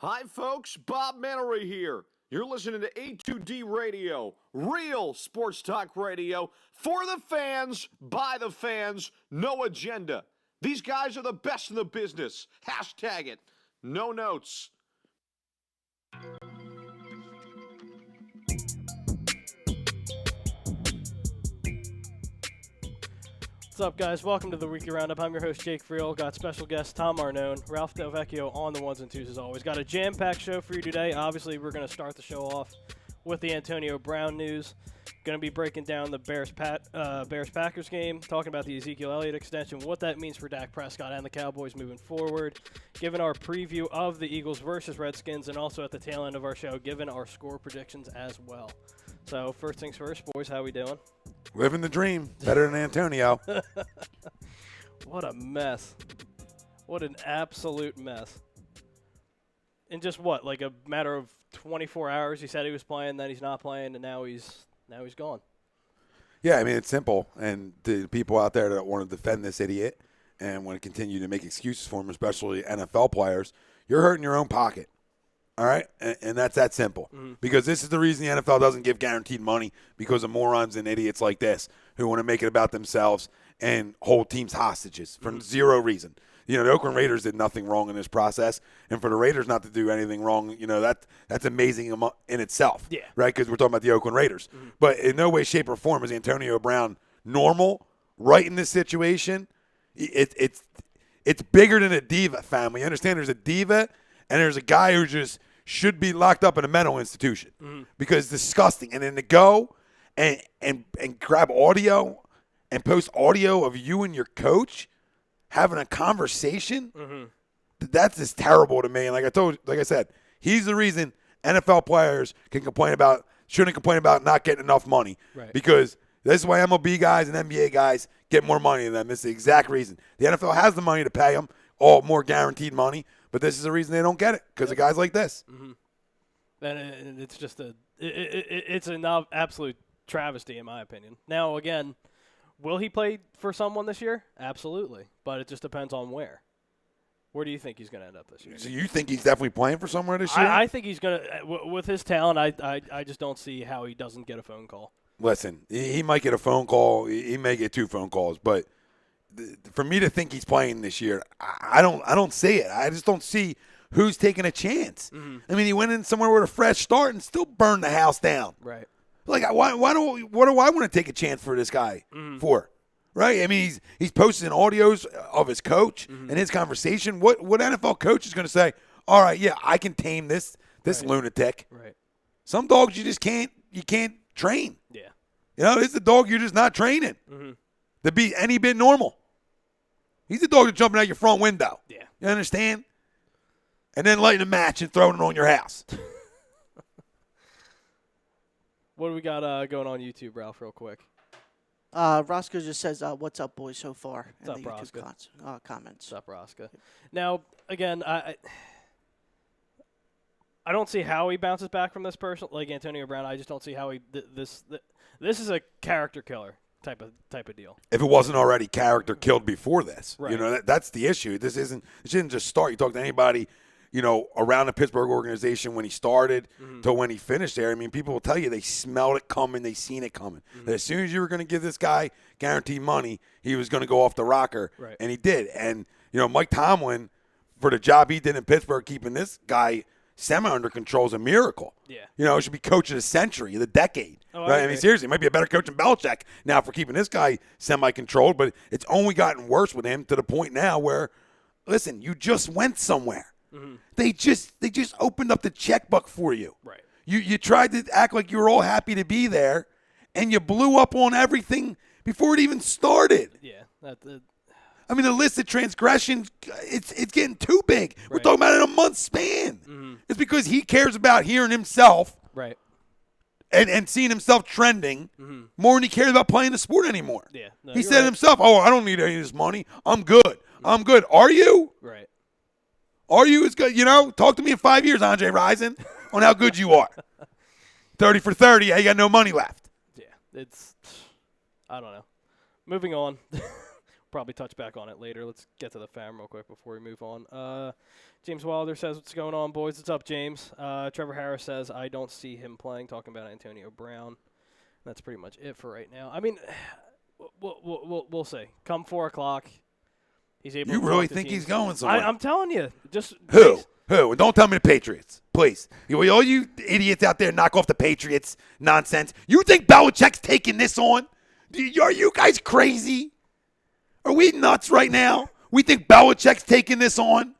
Hi, folks. Bob Mannery here. You're listening to A2D Radio, real sports talk radio for the fans, by the fans, no agenda. These guys are the best in the business. Hashtag it. No notes. What's up, guys? Welcome to the Weekly Roundup. I'm your host, Jake Friel. Got special guest Tom Arnone, Ralph Del Vecchio on the ones and twos as always. Got a jam-packed show for you today. Obviously, we're going to start the show off with the Antonio Brown news. Going to be breaking down the Bears-Packers game, talking about the Ezekiel Elliot extension, what that means for Dak Prescott and the Cowboys moving forward, giving our preview of the Eagles versus Redskins, and also at the tail end of our show, giving our score predictions as well. So first things first, boys, how we doing? Living the dream. Better than Antonio. What a mess. What an absolute mess. In just what, like a matter of 24 hours, he said he was playing, then he's not playing, and now he's gone. Yeah, I mean, it's simple. And the people out there that want to defend this idiot and want to continue to make excuses for him, especially NFL players, you're hurting your own pocket. All right? And that's that simple. Mm-hmm. Because this is the reason the NFL doesn't give guaranteed money, because of morons and idiots like this who want to make it about themselves and hold teams hostages for zero reason. You know, the Oakland Raiders did nothing wrong in this process. And for the Raiders not to do anything wrong, you know, that's amazing in itself. Yeah. Right? Because we're talking about the Oakland Raiders. Mm-hmm. But in no way, shape, or form is Antonio Brown normal right in this situation. It's bigger than a diva family. You understand there's a diva and there's a guy who just should be locked up in a mental institution because it's disgusting. And then to go and grab audio and post audio of you and your coach having a conversation, that's just terrible to me. And like I said, he's the reason NFL players shouldn't complain about not getting enough money. Right. Because this is why MLB guys and NBA guys get more money than them. This is the exact reason. The NFL has the money to pay them all more guaranteed money. But this is the reason they don't get it, because of guys like this. Mm-hmm. And it's just it's an absolute travesty, in my opinion. Now, again, will he play for someone this year? Absolutely. But it just depends on where. Where do you think he's going to end up this year? So you think he's definitely playing for somewhere this year? I think he's going to – with his talent, I just don't see how he doesn't get a phone call. Listen, he might get a phone call. He may get 2 phone calls, but – for me to think he's playing this year, I don't see it. I just don't see who's taking a chance. Mm-hmm. I mean, he went in somewhere with a fresh start and still burned the house down. Right. Like, what do I want to take a chance for this guy for? Right? I mean, he's posting audios of his coach and his conversation. What NFL coach is going to say, all right, yeah, I can tame this lunatic. Right. Some dogs you can't train. Yeah. You know, it's a dog you're just not training to be any bit normal. He's a dog that's jumping out your front window. Yeah. You understand? And then lighting a match and throwing it on your house. What do we got going on YouTube, Ralph, real quick? Roscoe just says, what's up, boys, so far? What's up, Roscoe? Comments. What's up, Roscoe? Now, again, I don't see how he bounces back from this person, like Antonio Brown. I just don't see how he this is a character killer type of deal. If it wasn't already character killed before this, right. You know, that's the issue. It didn't just start. You talk to anybody, you know, around the Pittsburgh organization when he started to when he finished there. I mean, people will tell you they smelled it coming, they seen it coming. That as soon as you were going to give this guy guaranteed money, he was going to go off the rocker, right. And he did. And you know, Mike Tomlin, for the job he did in Pittsburgh, keeping this guy semi under control is a miracle. Yeah. You know, it should be coach of the century, of the decade. Oh, right? I mean, seriously, he might be a better coach than Belichick now for keeping this guy semi-controlled, but it's only gotten worse with him to the point now where, listen, you just went somewhere. Mm-hmm. They just opened up the checkbook for you. Right. You tried to act like you were all happy to be there, and you blew up on everything before it even started. Yeah. I mean, the list of transgressions, it's getting too big. Right. We're talking about it in a month span. Mm-hmm. It's because he cares about hearing himself. Right. And seeing himself trending more than he cares about playing the sport anymore. Yeah, no, he said right. Himself, I don't need any of this money. I'm good. I'm good. Are you? Right. Are you as good? You know, talk to me in 5 years, Andre Rison, on how good you are. 30 for 30. You got no money left. Yeah, I don't know. Moving on. probably touch back on it later. Let's get to the fam real quick before we move on. James Wilder says, what's going on, boys? What's up, James? Trevor Harris says, I don't see him playing, talking about Antonio Brown. That's pretty much it for right now. I mean, we'll see. Come 4 o'clock, he's able to You really talk to think teams. he's going somewhere? I'm telling you. Just Who? Who? Don't tell me the Patriots, please. All you idiots out there knock off the Patriots nonsense. You think Belichick's taking this on? Are you guys crazy? Are we nuts right now? We think Belichick's taking this on?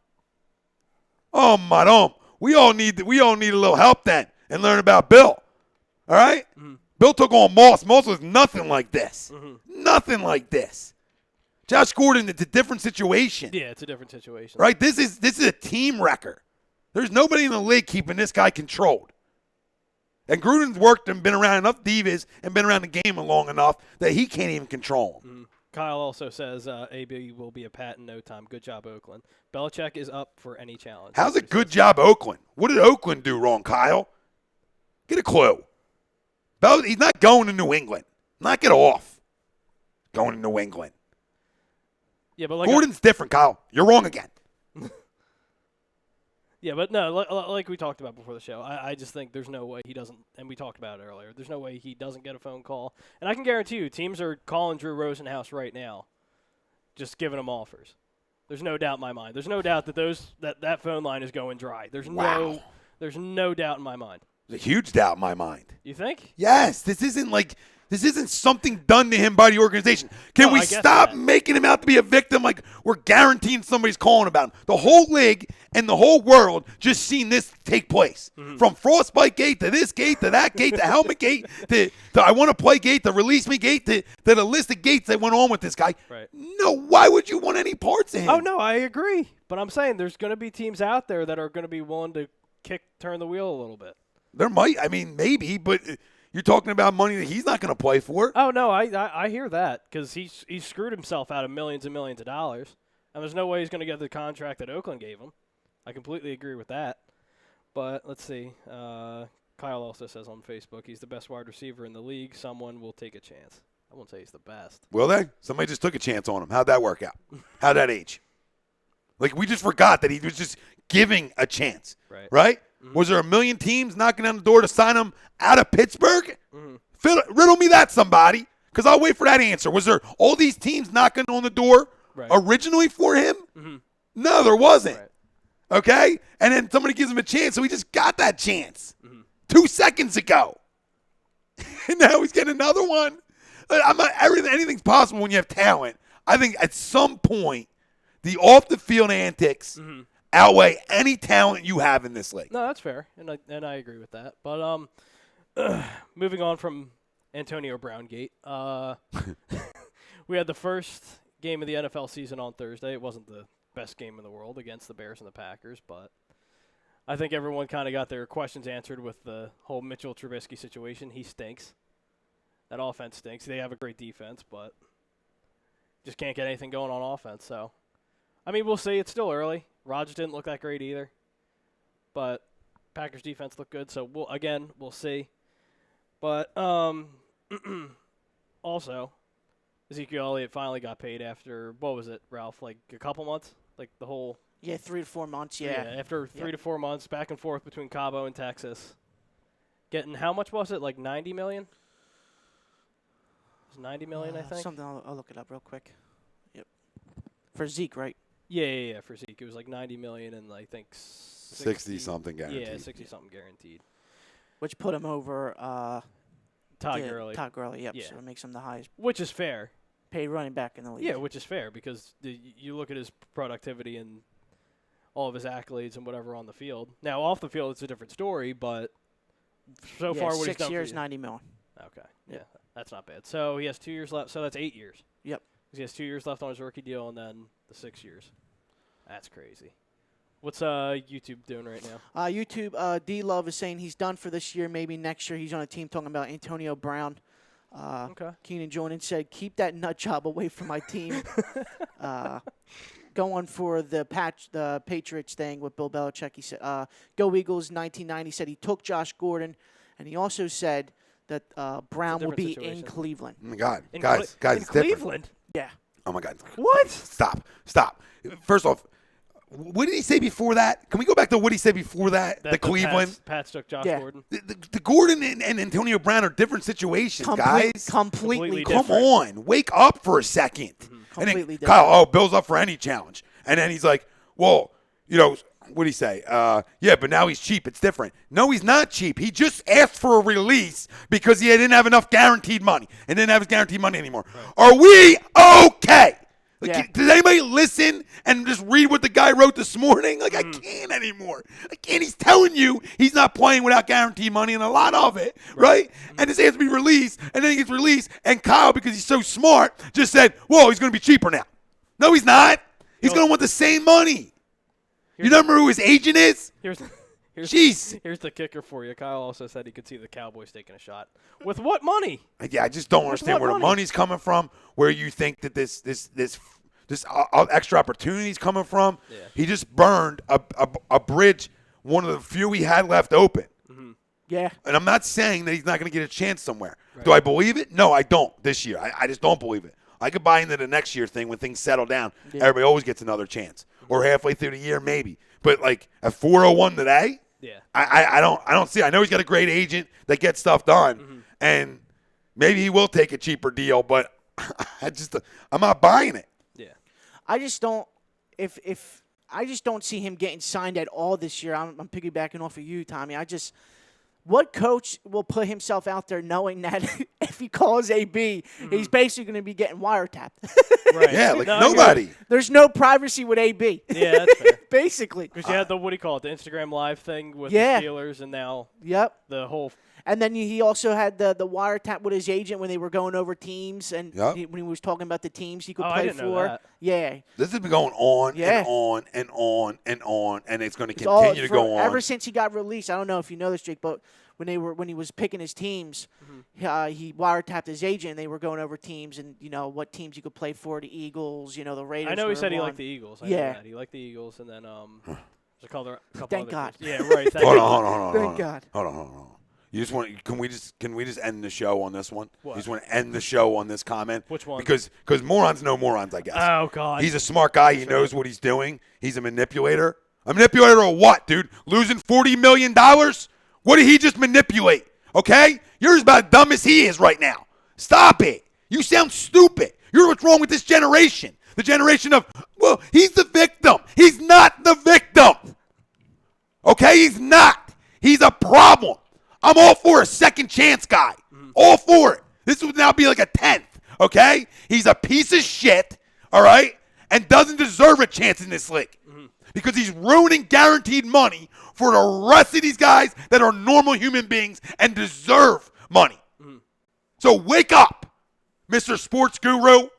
Oh my God! We all need a little help then and learn about Bill. All right? Mm-hmm. Bill took on Moss. Moss was nothing like this. Mm-hmm. Nothing like this. Josh Gordon, it's a different situation. Yeah, it's a different situation. Right? This is a team wrecker. There's nobody in the league keeping this guy controlled. And Gruden's worked and been around enough divas and been around the game long enough that he can't even control him. Mm-hmm. Kyle also says AB will be a Pat in no time. Good job, Oakland. Belichick is up for any challenge. How's a good job, Oakland? What did Oakland do wrong, Kyle? Get a clue. He's not going to New England. Knock it off. Going to New England. Yeah, but Gordon's different, Kyle. You're wrong again. Yeah, but no, like we talked about before the show, I just think there's no way he doesn't, and we talked about it earlier, there's no way he doesn't get a phone call. And I can guarantee you, teams are calling Drew Rosenhaus right now, just giving him offers. There's no doubt in my mind. There's no doubt that that phone line is going dry. There's no doubt in my mind. There's a huge doubt in my mind. You think? Yes, this isn't something done to him by the organization. Can we stop making him out to be a victim like we're guaranteeing somebody's calling about him? The whole league and the whole world just seen this take place. Mm-hmm. From Frostbite Gate to this gate to that gate to Helmet Gate to I want to play gate to Release Me Gate to the list of gates that went on with this guy. Right. No, why would you want any parts of him? Oh, no, I agree. But I'm saying there's going to be teams out there that are going to be willing to turn the wheel a little bit. There might. I mean, maybe, but you're talking about money that he's not going to play for. Oh, no, I hear that because he screwed himself out of millions and millions of dollars, and there's no way he's going to get the contract that Oakland gave him. I completely agree with that. But let's see. Kyle also says on Facebook he's the best wide receiver in the league. Someone will take a chance. I won't say he's the best. Will they? Somebody just took a chance on him. How'd that work out? How'd that age? Like, we just forgot that he was just giving a chance. Right? Mm-hmm. Was there a million teams knocking on the door to sign him out of Pittsburgh? Mm-hmm. Riddle me that, somebody, because I'll wait for that answer. Was there all these teams knocking on the door originally for him? Mm-hmm. No, there wasn't. Right. Okay? And then somebody gives him a chance, so he just got that chance 2 seconds ago. And now he's getting another one. Anything's possible when you have talent. I think at some point, the off-the-field antics outweigh any talent you have in this league. No, that's fair, and I agree with that. But moving on from Antonio Brown Gate, we had the first game of the NFL season on Thursday. It wasn't the best game in the world against the Bears and the Packers, but I think everyone kind of got their questions answered with the whole Mitchell Trubisky situation. He stinks. That offense stinks. They have a great defense, but just can't get anything going on offense. So, I mean, we'll see. It's still early. Rodgers didn't look that great either, but Packers defense looked good. So we'll see. But also, Ezekiel Elliot finally got paid after, what was it, Ralph? Like a couple months, like the whole. Yeah, 3 to 4 months. Yeah, after 3 to 4 months, back and forth between Cabo and Texas. Getting how much was it? Like $90 million. It was $90 million, I think. Something. I'll look it up real quick. Yep. For Zeke, right? Yeah, for Zeke. It was like $90 million and I think 60-something guaranteed. Yeah, 60-something guaranteed. Which put him over Todd Gurley. Todd Gurley, yep. Yeah. So it makes him the highest which is fair. paid running back in the league. Yeah, which is fair because you look at his productivity and all of his accolades and whatever on the field. Now, off the field, it's a different story, but so far what he's done 6 years, for you. $90 million. Okay, yeah, that's not bad. So he has 2 years left, so that's 8 years. Yep. He has 2 years left on his rookie deal and then the 6 years. That's crazy. What's YouTube doing right now? YouTube, D-Love is saying he's done for this year, maybe next year. He's on a team talking about Antonio Brown. Okay. Keenan Jordan said, keep that nut job away from my team. Going for the Patriots thing with Bill Belichick. He said, go Eagles 1990. He said he took Josh Gordon, and he also said that Brown will be situation. in Cleveland. Oh my God. In Guys, in it's different. Cleveland? Yeah. Oh, my God. What? Stop. First off, what did he say before that? Can we go back to what he said before that? The Cleveland? Pats took Josh Yeah. Gordon. The Gordon and Antonio Brown are different situations, guys. Completely Come different. on. Wake up for a second. And then Completely Kyle, oh, Bill's up for any challenge. And then he's like, well, what did he say? Yeah, but now he's cheap. It's different. No, he's not cheap. He just asked for a release because he didn't have enough guaranteed money and didn't have his guaranteed money anymore. Right. Are we okay? Like, Yeah. Does anybody listen and just read what the guy wrote this morning? Like, I can't anymore. I can't. He's telling you he's not playing without guaranteed money and a lot of it, right? And this has to be released, and then he gets released, and Kyle, because he's so smart, just said, whoa, he's going to be cheaper now. No, he's not. He's going to want the same money. You remember who his agent is? Jeez. Here's the kicker for you. Kyle also said he could see the Cowboys taking a shot. With what money? Yeah, I just don't understand where the money's coming from, where you think that this extra opportunity is coming from. Yeah. He just burned a bridge, one of the few he had left open. Mm-hmm. Yeah. And I'm not saying that he's not going to get a chance somewhere. Right. Do I believe it? No, I don't this year. I just don't believe it. I could buy into the next year thing when things settle down. Yeah. Everybody always gets another chance. Or halfway through the year, maybe. But, like, at 401 today, yeah, I don't see it. I know he's got a great agent that gets stuff done, and maybe he will take a cheaper deal, but I'm not buying it. Yeah. I just don't I just don't see him getting signed at all this year. I'm piggybacking off of you, Tommy. What coach will put himself out there knowing that if he calls AB, he's basically going to be getting wiretapped? Right. Yeah, like nobody. There's no privacy with AB. Yeah, that's fair. Basically. Because you had the, what do you call it, the Instagram Live thing with the Steelers, and now the whole. And then he also had the wiretap with his agent when they were going over teams, and when he was talking about the teams he could play I didn't for. Know that. Yeah. This has been going on and on and on and on, and it's going to continue to go on. Ever since he got released, I don't know if you know this, Jake, but when he was picking his teams, he wiretapped his agent, and they were going over teams and, what teams he could play for, the Eagles, the Raiders. I know he said he liked the Eagles. I know that. He liked the Eagles, and then there's a couple Thank other God. teams. Yeah, right. Hold on. Thank God. Hold on. You just want? Can we just end the show on this one? What? You just want to end the show on this comment? Which one? Because morons know morons, I guess. Oh God. He's a smart guy. He knows what he's doing. He's a manipulator. A manipulator of what, dude? Losing $40 million? What did he just manipulate? Okay, you're about as dumb as he is right now. Stop it. You sound stupid. You're what's wrong with this generation. The generation of, well, he's the victim. He's not the victim. Okay, he's not. He's a problem. I'm all for a second chance guy. All for it. This would now be like a 10th, okay? He's a piece of shit, all right, and doesn't deserve a chance in this league because he's ruining guaranteed money for the rest of these guys that are normal human beings and deserve money. So wake up, Mr. Sports Guru.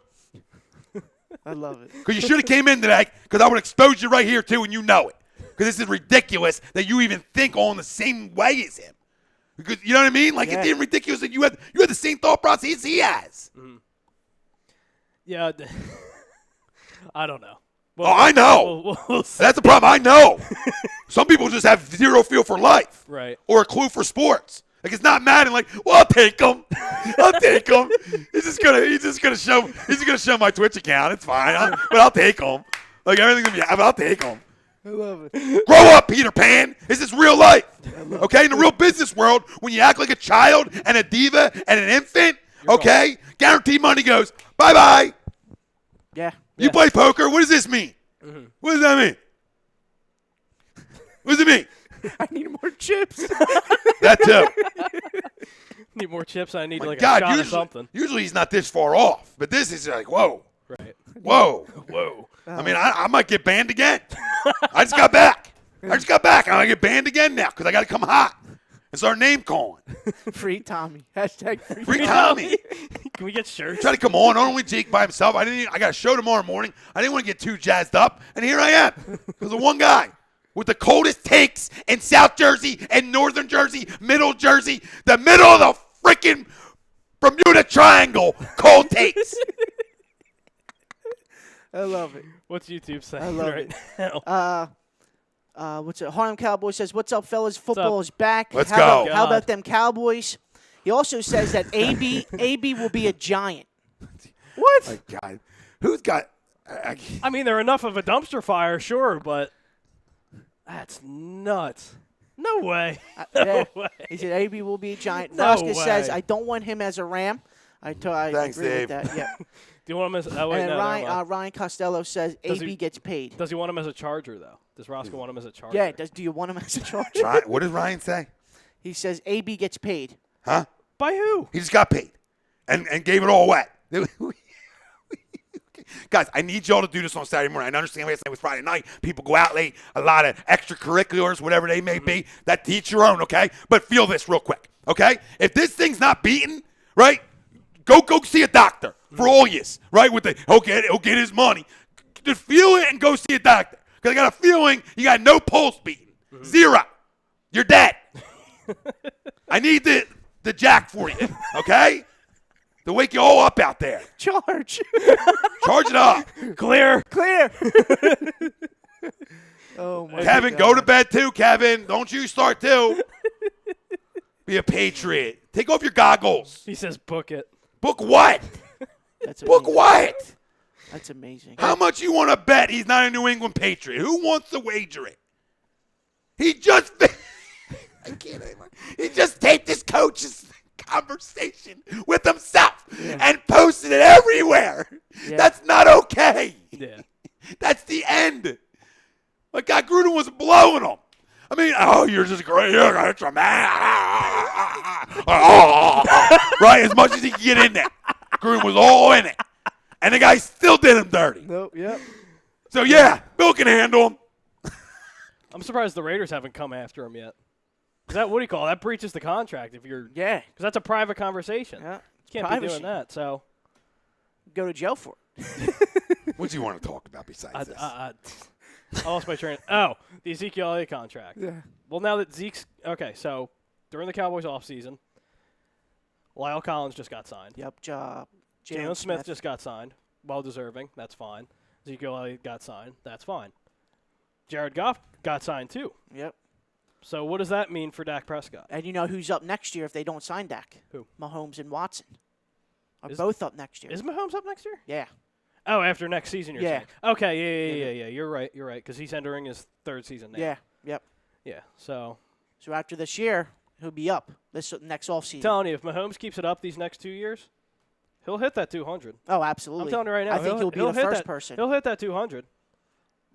I love it. Because you should have came in today because I would expose you right here too, and you know it. Because this is ridiculous that you even think all in the same way as him. Because you know what I mean? Like it's even ridiculous that you had the same thought process he has. Yeah, I don't know. Well, I know. We'll that's the problem. I know. Some people just have zero feel for life, right? Or a clue for sports. Like it's not Madden. Like, well, I'll take him. I'll take him. He's just gonna show my Twitch account. It's fine. But I'll take him. Like everything's gonna be. I'll take him. I love it. Grow up, Peter Pan. This is real life. Okay? In the real business world, when you act like a child and a diva and an infant, okay, guaranteed money goes, bye-bye. Yeah. You play poker. What does this mean? What does that mean? What does it mean? I need more chips. That too. Need more chips. I need My like God, a shot of something. Usually he's not this far off, but this is like, whoa. Right. Whoa. I mean, I might get banned again. I just got back. I'm going to get banned again now because I got to come hot and start name calling. Free Tommy. Hashtag Free Tommy. Can we get shirts? Try to come on. Not only Jake by himself. I got a show tomorrow morning. I didn't want to get too jazzed up. And here I am. Because of one guy with the coldest takes in South Jersey and Northern Jersey, Middle Jersey, the middle of the freaking Bermuda Triangle, cold takes. I love it. What's YouTube saying I love right it. now? What's it? Harlem Cowboy says, "What's up, fellas? Football is back. Let's how go. How about them Cowboys?" He also says that AB will be a giant. What? My God. Who's got? I mean, they're enough of a dumpster fire, sure, but that's nuts. No way. No way. He said AB will be a Giant. No Vasquez says, way. I don't want him as a Ram. I Thanks, agree Dave. with that. Yeah. Do you want him as? Oh wait, And no, never mind. Ryan Costello says Does AB he- gets paid. Does he want him as a Charger though? Does Roscoe want him as a Charger? Yeah. Do you want him as a Charger? What does Ryan say? He says AB gets paid. Huh? By who? He just got paid and gave it all away. Guys, I need y'all to do this on Saturday morning. I understand last night was Friday night. People go out late, a lot of extracurriculars, whatever they may be. That teach your own, okay? But feel this real quick, okay? If this thing's not beaten, right, go see a doctor for all yous, right? He'll get his money. Just feel it and go see a doctor. Because I got a feeling you got no pulse beating. 0. You're dead. I need the jack for you, okay? To wake you all up out there. Charge. Charge it up. Clear. Oh, my Kevin, God. go to bed too, Kevin. Don't you start too. Be a patriot. Take off your goggles. He says book it. Book what? That's Book amazing. what? That's amazing. How much you want to bet he's not a New England Patriot? Who wants to wager it? He just I can't anymore. He just taped his coach's conversation with himself and posted it everywhere. Yeah. That's not okay. Yeah. That's the end. Like God, Gruden was blowing him. I mean, oh, you're just great. You're a man. Right, as much as he could get in there. Gruden was all in it. And the guy still did him dirty. Nope. Yep. So, yeah, Bill can handle him. I'm surprised the Raiders haven't come after him yet. Is that what do you call it? That breaches the contract if you're Yeah. because that's a private conversation. Yeah. You can't Privacy. be doing that. So Go to jail for it. What do you want to talk about besides this? I lost my train. Oh, the Ezekiel Elliot contract. Yeah. Well, now that Zeke's okay, so during the Cowboys offseason, Lyle Collins just got signed. Yep. Job. Jalen Smith just got signed. Well deserving. That's fine. Ezekiel Elliott got signed. That's fine. Jared Goff got signed too. Yep. So what does that mean for Dak Prescott? And you know who's up next year if they don't sign Dak? Who? Mahomes and Watson are Is- both up next year. Is Mahomes up next year? Yeah. Oh, after next season, you're Yeah. saying? Okay, yeah. You're right. Because he's entering his third season now. Yeah. Yep. Yeah. So So after this year, he'll be up this next offseason. telling you, if Mahomes keeps it up these next 2 years, he'll hit that 200. Oh, absolutely. I'm telling you right now. I think he'll be the hit first that, person. He'll hit that 200.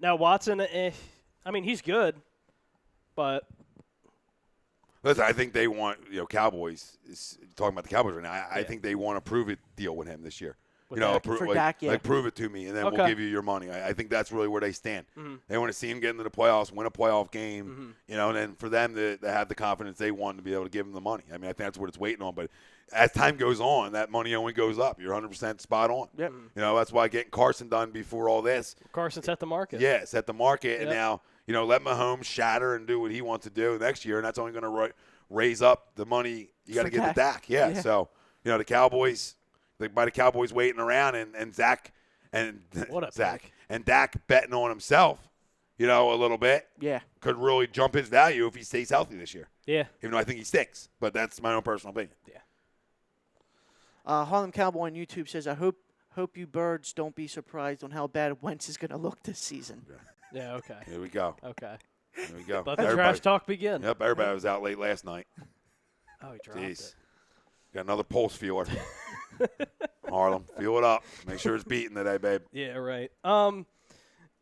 Now Watson, I mean he's good, but Listen, I think they want, Cowboys, talking about the Cowboys right now, I think they want a prove-it deal with him this year. With Dak? Dak? For Dak, yeah. Like, prove it to me, and then we'll Okay. give you your money. I think that's really where they stand. Mm-hmm. They want to see him get into the playoffs, win a playoff game, and then for them to have the confidence they want to be able to give him the money. I mean, I think that's what it's waiting on. But as time goes on, that money only goes up. You're 100% spot on. Yep. That's why getting Carson done before all this. Carson set the market. Yeah, set the market, and Yep. now, let Mahomes shatter and do what he wants to do next year, and that's only going to raise up the money you got to For give to Dak. Dak. Yeah, Yeah. so, the Cowboys, by the Cowboys waiting around and Zach and What a Zach pick. and Dak betting on himself, a little bit, Yeah. could really jump his value if he stays healthy this year, Yeah. even though I think he sticks. But that's my own personal opinion. Harlem Cowboy on YouTube says, I hope you birds don't be surprised on how bad Wentz is going to look this season. Yeah. Okay. Here we go. Okay. Here we go. Let the Everybody- trash talk begin. Yep, everybody was out late last night. Oh, he dropped Jeez. it. Got another pulse feeler. Harlem, feel it up. Make sure it's beating today, babe. Yeah. Right.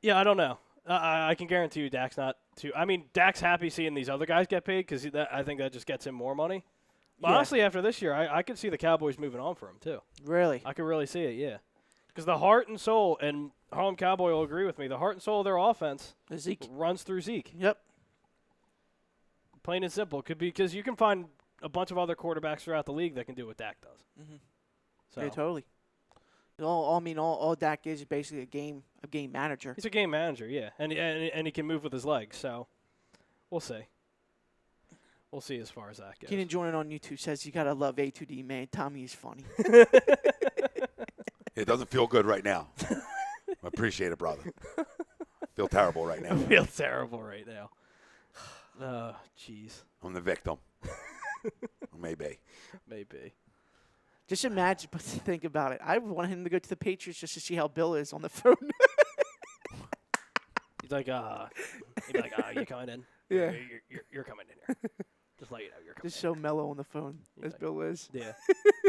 Yeah. I don't know. I can guarantee you, Dak's not too. I mean, Dak's happy seeing these other guys get paid because I think that just gets him more money. But Yeah. honestly, after this year, I could see the Cowboys moving on for him too. Really? I could really see it. Yeah. Because the heart and soul, and Harlem Cowboy will agree with me, the heart and soul of their offense Zeke. runs through Zeke. Yep. Plain and simple. Could be because you can find a bunch of other quarterbacks throughout the league that can do what Dak does. So Yeah, totally. All Dak is basically a game manager. he's a game manager, yeah, and he can move with his legs. So we'll see. We'll see as far as that goes. Keenan joining on YouTube says, you got to love A2D, man. Tommy is funny. It doesn't feel good right now. I appreciate it, brother. Feel terrible right now. I feel terrible right now. Jeez. I'm the victim. Maybe. Maybe. Just imagine, but think about it. I want him to go to the Patriots just to see how Bill is on the phone. He's like, you coming in? Yeah. You're coming in here. Just let you know you're coming Just so mellow on the phone as like- Bill is. in. Yeah.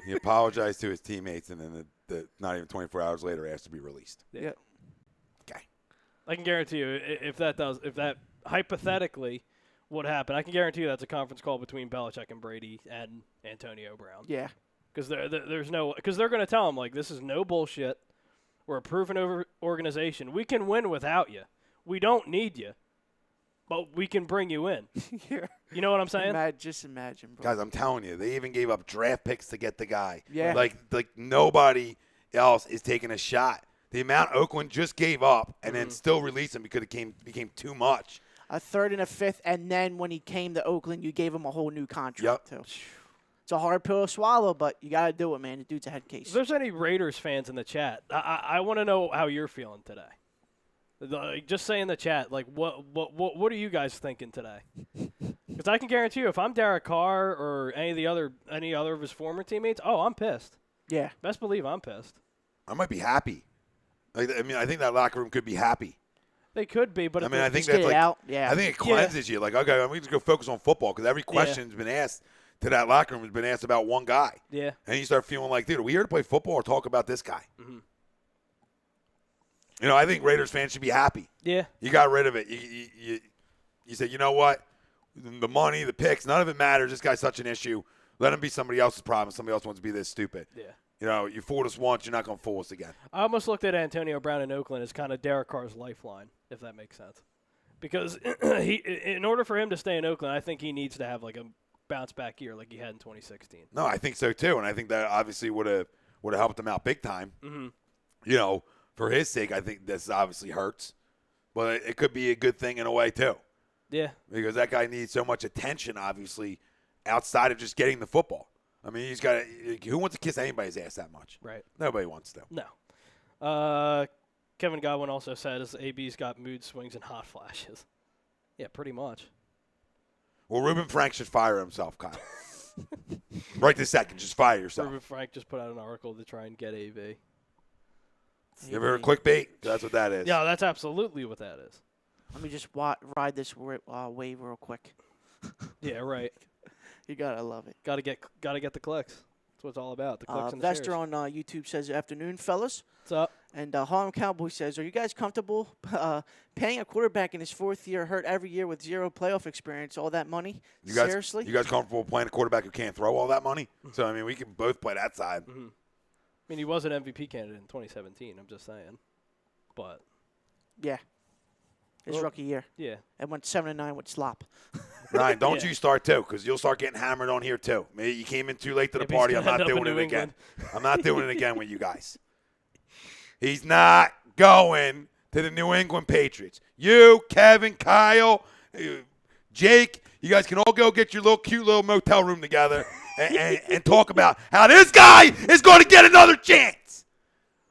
He apologized to his teammates, and then not even 24 hours later, asked to be released. Yeah. Okay. I can guarantee you, if that hypothetically would happen, I can guarantee you that's a conference call between Belichick and Brady and Antonio Brown. Yeah. Because they're going to tell him, like, this is no bullshit. We're a proven organization. We can win without you. We don't need you, but we can bring you in. Yeah. You know what I'm saying? Just imagine, bro. Guys, I'm telling you, they even gave up draft picks to get the guy. Yeah. Like nobody else is taking a shot. The amount Oakland just gave up and then still released him because it became too much. A third and a fifth, and then when he came to Oakland, you gave him a whole new contract, too. It's a hard pill to swallow, but you got to do it, man. The dude's a head case. If there's any Raiders fans in the chat, I want to know how you're feeling today. Just say in the chat, like, what are you guys thinking today? Because I can guarantee you, if I'm Derek Carr or any other of his former teammates, I'm pissed. Yeah. Best believe I'm pissed. I might be happy. I think that locker room could be happy. They could be, but I think just that's get it out. Yeah. I think it cleanses you. Like, okay, we just go focus on football because every question's been asked to that locker room has been asked about one guy. Yeah. And you start feeling like, dude, are we here to play football or talk about this guy? Mm-hmm. I think Raiders fans should be happy. Yeah. You got rid of it. You said, you know what? The money, the picks, none of it matters. This guy's such an issue. Let him be somebody else's problem. Somebody else wants to be this stupid. Yeah. You fooled us once. You're not going to fool us again. I almost looked at Antonio Brown in Oakland as kind of Derek Carr's lifeline, if that makes sense. Because in order for him to stay in Oakland, I think he needs to have like a bounce back year like he had in 2016. No, I think so too, and I think that obviously would have helped him out big time. Mm-hmm. For his sake, I think this obviously hurts, but it could be a good thing in a way too. Yeah. Because that guy needs so much attention, obviously, outside of just getting the football. I mean, he's got who wants to kiss anybody's ass that much? Right. Nobody wants to. No. Kevin Godwin also says AB's got mood swings and hot flashes. Yeah, pretty much. Well, Reuben Frank should fire himself, Kyle. Right this second, just fire yourself. Ruben Frank just put out an article to try and get AV. You ever heard clickbait? That's what that is. Yeah, that's absolutely what that is. Let me just ride this wave real quick. Yeah, right. You got to love it. Got to get the clicks. That's what it's all about. The clicks and the Vester shares. on YouTube says, afternoon, fellas. What's up? And Harlem Cowboy says, are you guys comfortable paying a quarterback in his fourth year, hurt every year with zero playoff experience, all that money? Seriously? You guys comfortable playing a quarterback who can't throw all that money? So, I mean, we can both play that side. Mm-hmm. I mean, he was an MVP candidate in 2017, I'm just saying. But. Yeah. His rookie year. Yeah. And went 7-9 with slop. Ryan, don't you start, too, because you'll start getting hammered on here, too. Maybe you came in too late to the party. I'm not doing it again. I'm not doing it again with you guys. He's not going to the New England Patriots. You, Kevin, Kyle, Jake, you guys can all go get your cute little motel room together and talk about how this guy is going to get another chance.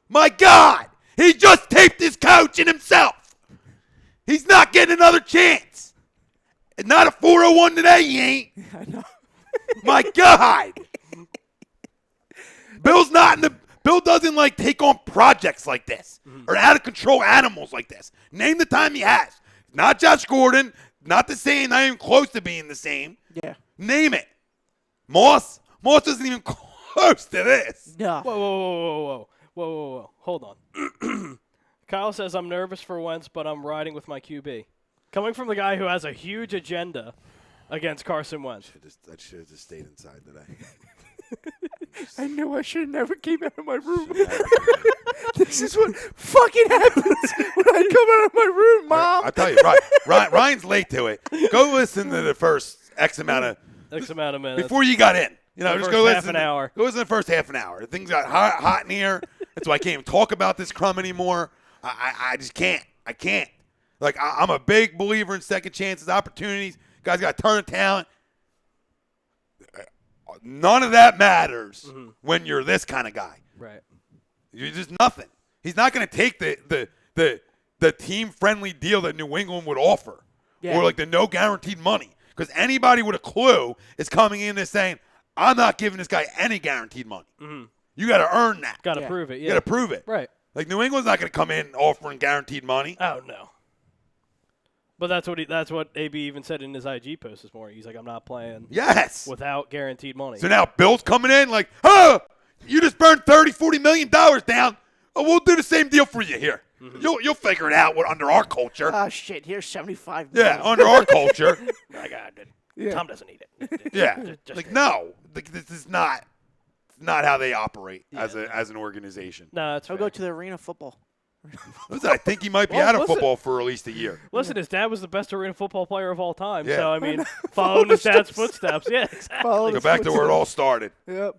My God, he just taped his coach and himself. He's not getting another chance. Not a 401 today, he ain't. I know. My God. Bill doesn't take on projects like this or out of control animals like this. Name the time he has. Not Josh Gordon, not the same, not even close to being the same. Yeah. Name it. Moss isn't even close to this. No. Whoa. Hold on. Kyle says, I'm nervous for Wentz, but I'm riding with my QB. Coming from the guy who has a huge agenda against Carson Wentz. I should have just stayed inside today. I knew I should have never came out of my room. This is what fucking happens when I come out of my room, Mom. I tell you, Ryan's late to it. Go listen to the first X amount of minutes. Before you got in. Just go listen. Half an hour. Go listen to the first half an hour. Things got hot in here. That's why I can't even talk about this crumb anymore. I just can't. I can't. I'm a big believer in second chances, opportunities. Guys got to turn talent. None of that matters when you're this kind of guy. Right. You're just nothing. He's not going to take the team-friendly deal that New England would offer or the no guaranteed money. Because anybody with a clue is coming in and saying, I'm not giving this guy any guaranteed money. Mm-hmm. You got to earn that. Got to prove it. You Yeah. got to prove it. Right. Like New England's not going to come in offering guaranteed money. Oh no. But that's what AB even said in his IG post this morning. He's like, I'm not playing Yes. without guaranteed money. So now Bill's coming in like, oh, you just burned $30-40 million down. Oh, we'll do the same deal for you here. Mm-hmm. You'll figure it out under our culture. Oh, shit. Here's $75 million. Yeah, under our culture. Like, Tom doesn't need it. Yeah. Just Like, no. Like, this is not how they operate as an organization. No, that's He'll fair. go to the arena football. Listen, I think he might be out of football for at least a year. Listen, his dad was the best arena football player of all time. Yeah. So, I mean, following his dad's footsteps. Yeah, exactly. Go back to where it all started. Yep.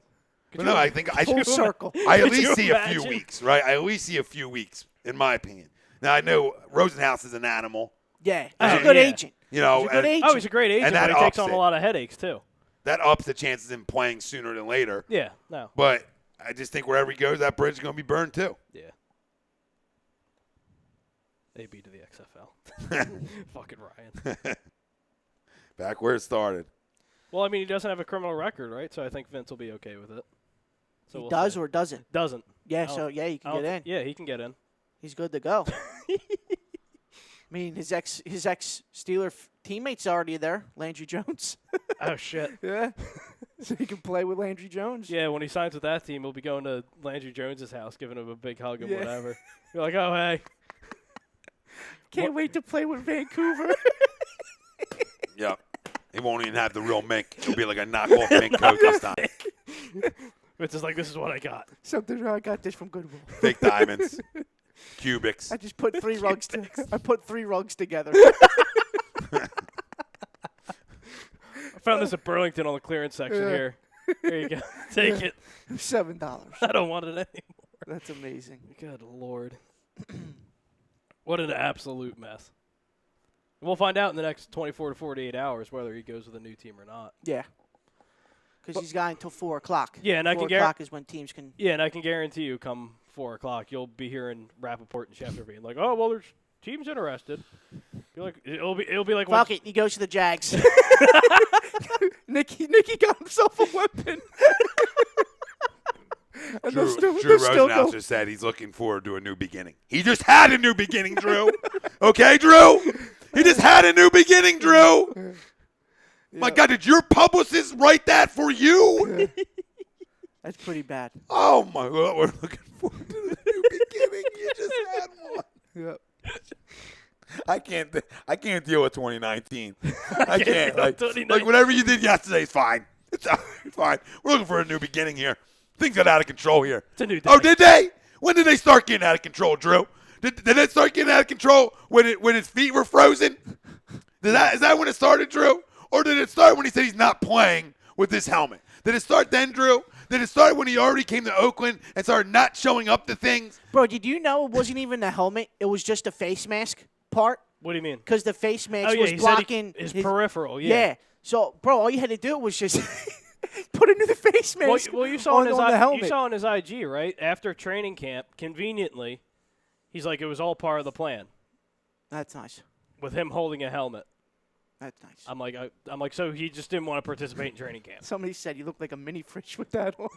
But no, I think Full circle. I at Could least you see a imagine? few weeks, right? I at least see a few weeks, in my opinion. Now, I know Rosenhaus is an animal. Yeah. He's Oh, a good yeah. agent. You know, He's a good agent. Oh, he's a great agent, And that but he takes ups on it. a lot of headaches, too. that ups the chances in playing sooner than later. Yeah, no. But I just think wherever he goes, that bridge is going to be burned too. Yeah. AB to the XFL. Fucking Ryan. Back where it started. Well, I mean, he doesn't have a criminal record, right? So I think Vince will be okay with it. So He we'll does see. or doesn't? Doesn't. Yeah, I don't- so, yeah, he I can don't get in. Yeah, he can get in. He's good to go. I mean, his ex Steeler teammate's already there, Landry Jones. Oh, shit. Yeah. So he can play with Landry Jones. Yeah, when he signs with that team, he'll be going to Landry Jones' house, giving him a big hug and Yeah. whatever. You're like, oh, hey. Can't wait to play with Vancouver. Yep. He won't even have the real mink. It'll be like a knockoff mink coat this time. It's just like, this is what I got. Something I got this from Goodwill. Fake diamonds. Cubics. I just put three rugs. I put 3 rugs together. I found this at Burlington on the clearance section Yeah. here. Here you go. Take it. $7. I don't want it anymore. That's amazing. Good Lord. What an absolute mess. We'll find out in the next 24 to 48 hours whether he goes with a new team or not. Yeah. Because he's got until 4 o'clock. Yeah, and I 4 can o'clock is when teams can. Yeah, and I can guarantee you come 4 o'clock, you'll be hearing Rappaport and Schefter being like, oh, well, there's teams interested. Be like, it'll be like Fuck it. He goes to the Jags. Nicky got himself a weapon. And Drew they'll still Rosenhaus go. just said he's looking forward to a new beginning. He just had a new beginning, Drew. Okay, Drew? He just had a new beginning, Drew. My God, did your publicist write that for you? That's pretty bad. Oh, my God. We're looking forward to the new beginning. You just had one. Yep. I can't deal with 2019. I can't. Like 2019. whatever you did yesterday is fine. It's fine. We're looking for a new beginning here. Things got out of control here. It's a new day. Oh, did they? When did they start getting out of control, Drew? Did it start getting out of control when his feet were frozen? Is that when it started, Drew? Or did it start when he said he's not playing with this helmet? Did it start then, Drew? Did it start when he already came to Oakland and started not showing up to things? Bro, did you know it wasn't even the helmet? It was just the face mask part? What do you mean? Because the face mask Oh, yeah, was he blocking said his peripheral, yeah. Yeah. So, bro, all you had to do was just put into the face mask Well, you saw on on the helmet. you saw on his IG, right? After training camp, conveniently, he's like, it was all part of the plan That's nice. with him holding a helmet. That's nice. I'm like, so he just didn't want to participate in training camp. Somebody said you look like a mini fridge with that on.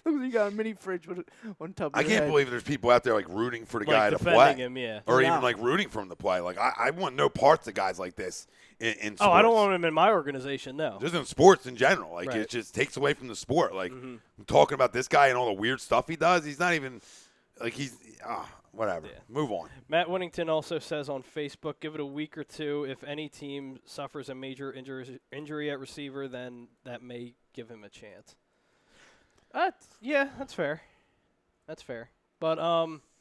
Look like you got a mini fridge with on top of I your can't head. believe there's people out there like rooting for the Like guy to defending play. him, yeah. Or Yeah. even like rooting for him to play. Like I want no parts of guys like this in sports. Oh, I don't want him in my organization, no. Just in sports in general. Like Right. it just takes away from the sport. Like I'm talking about this guy and all the weird stuff he does. He's not even like whatever. Yeah. Move on. Matt Winnington also says on Facebook, give it a week or two. If any team suffers a major injury at receiver, then that may give him a chance. Yeah, that's fair. That's fair. But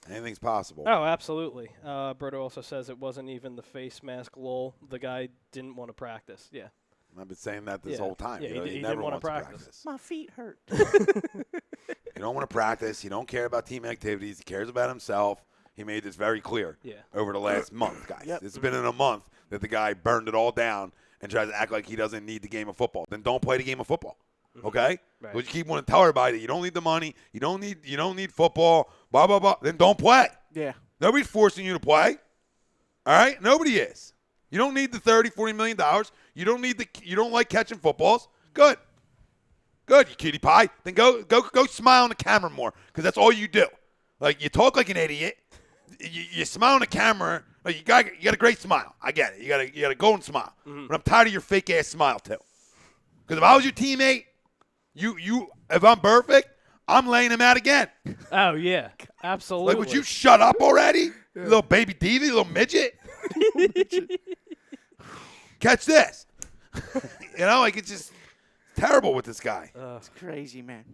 Anything's possible. oh, absolutely. Berto also says it wasn't even the face mask lull. The guy didn't want to practice. Yeah. I've been saying that this Yeah. whole time. Yeah, You know, he never didn't wanna wants practice. My feet hurt. You don't want to practice. You don't care about team activities. He cares about himself. He made this very clear Yeah. over the last month, guys. Yep. It's been in a month that the guy burned it all down and tries to act like he doesn't need the game of football. Then don't play the game of football. Okay? Right. But you keep wanting to tell everybody that you don't need the money, you don't need football, blah blah blah. Then don't play. Yeah. Nobody's forcing you to play. All right? Nobody is. You don't need the $30-40 million. You don't like catching footballs. Good. Good, you cutie pie. Then go smile on the camera more, because that's all you do. Like, you talk like an idiot. You smile on the camera. Like, you got a great smile. I get it. You got a golden smile. But I'm tired of your fake ass smile too. Because if I was your teammate, if I'm perfect, I'm laying him out again. Oh yeah, absolutely. Like, would you shut up already, you little baby diva, you little midget? Catch this. Like, it's just terrible with this guy. It's crazy, man.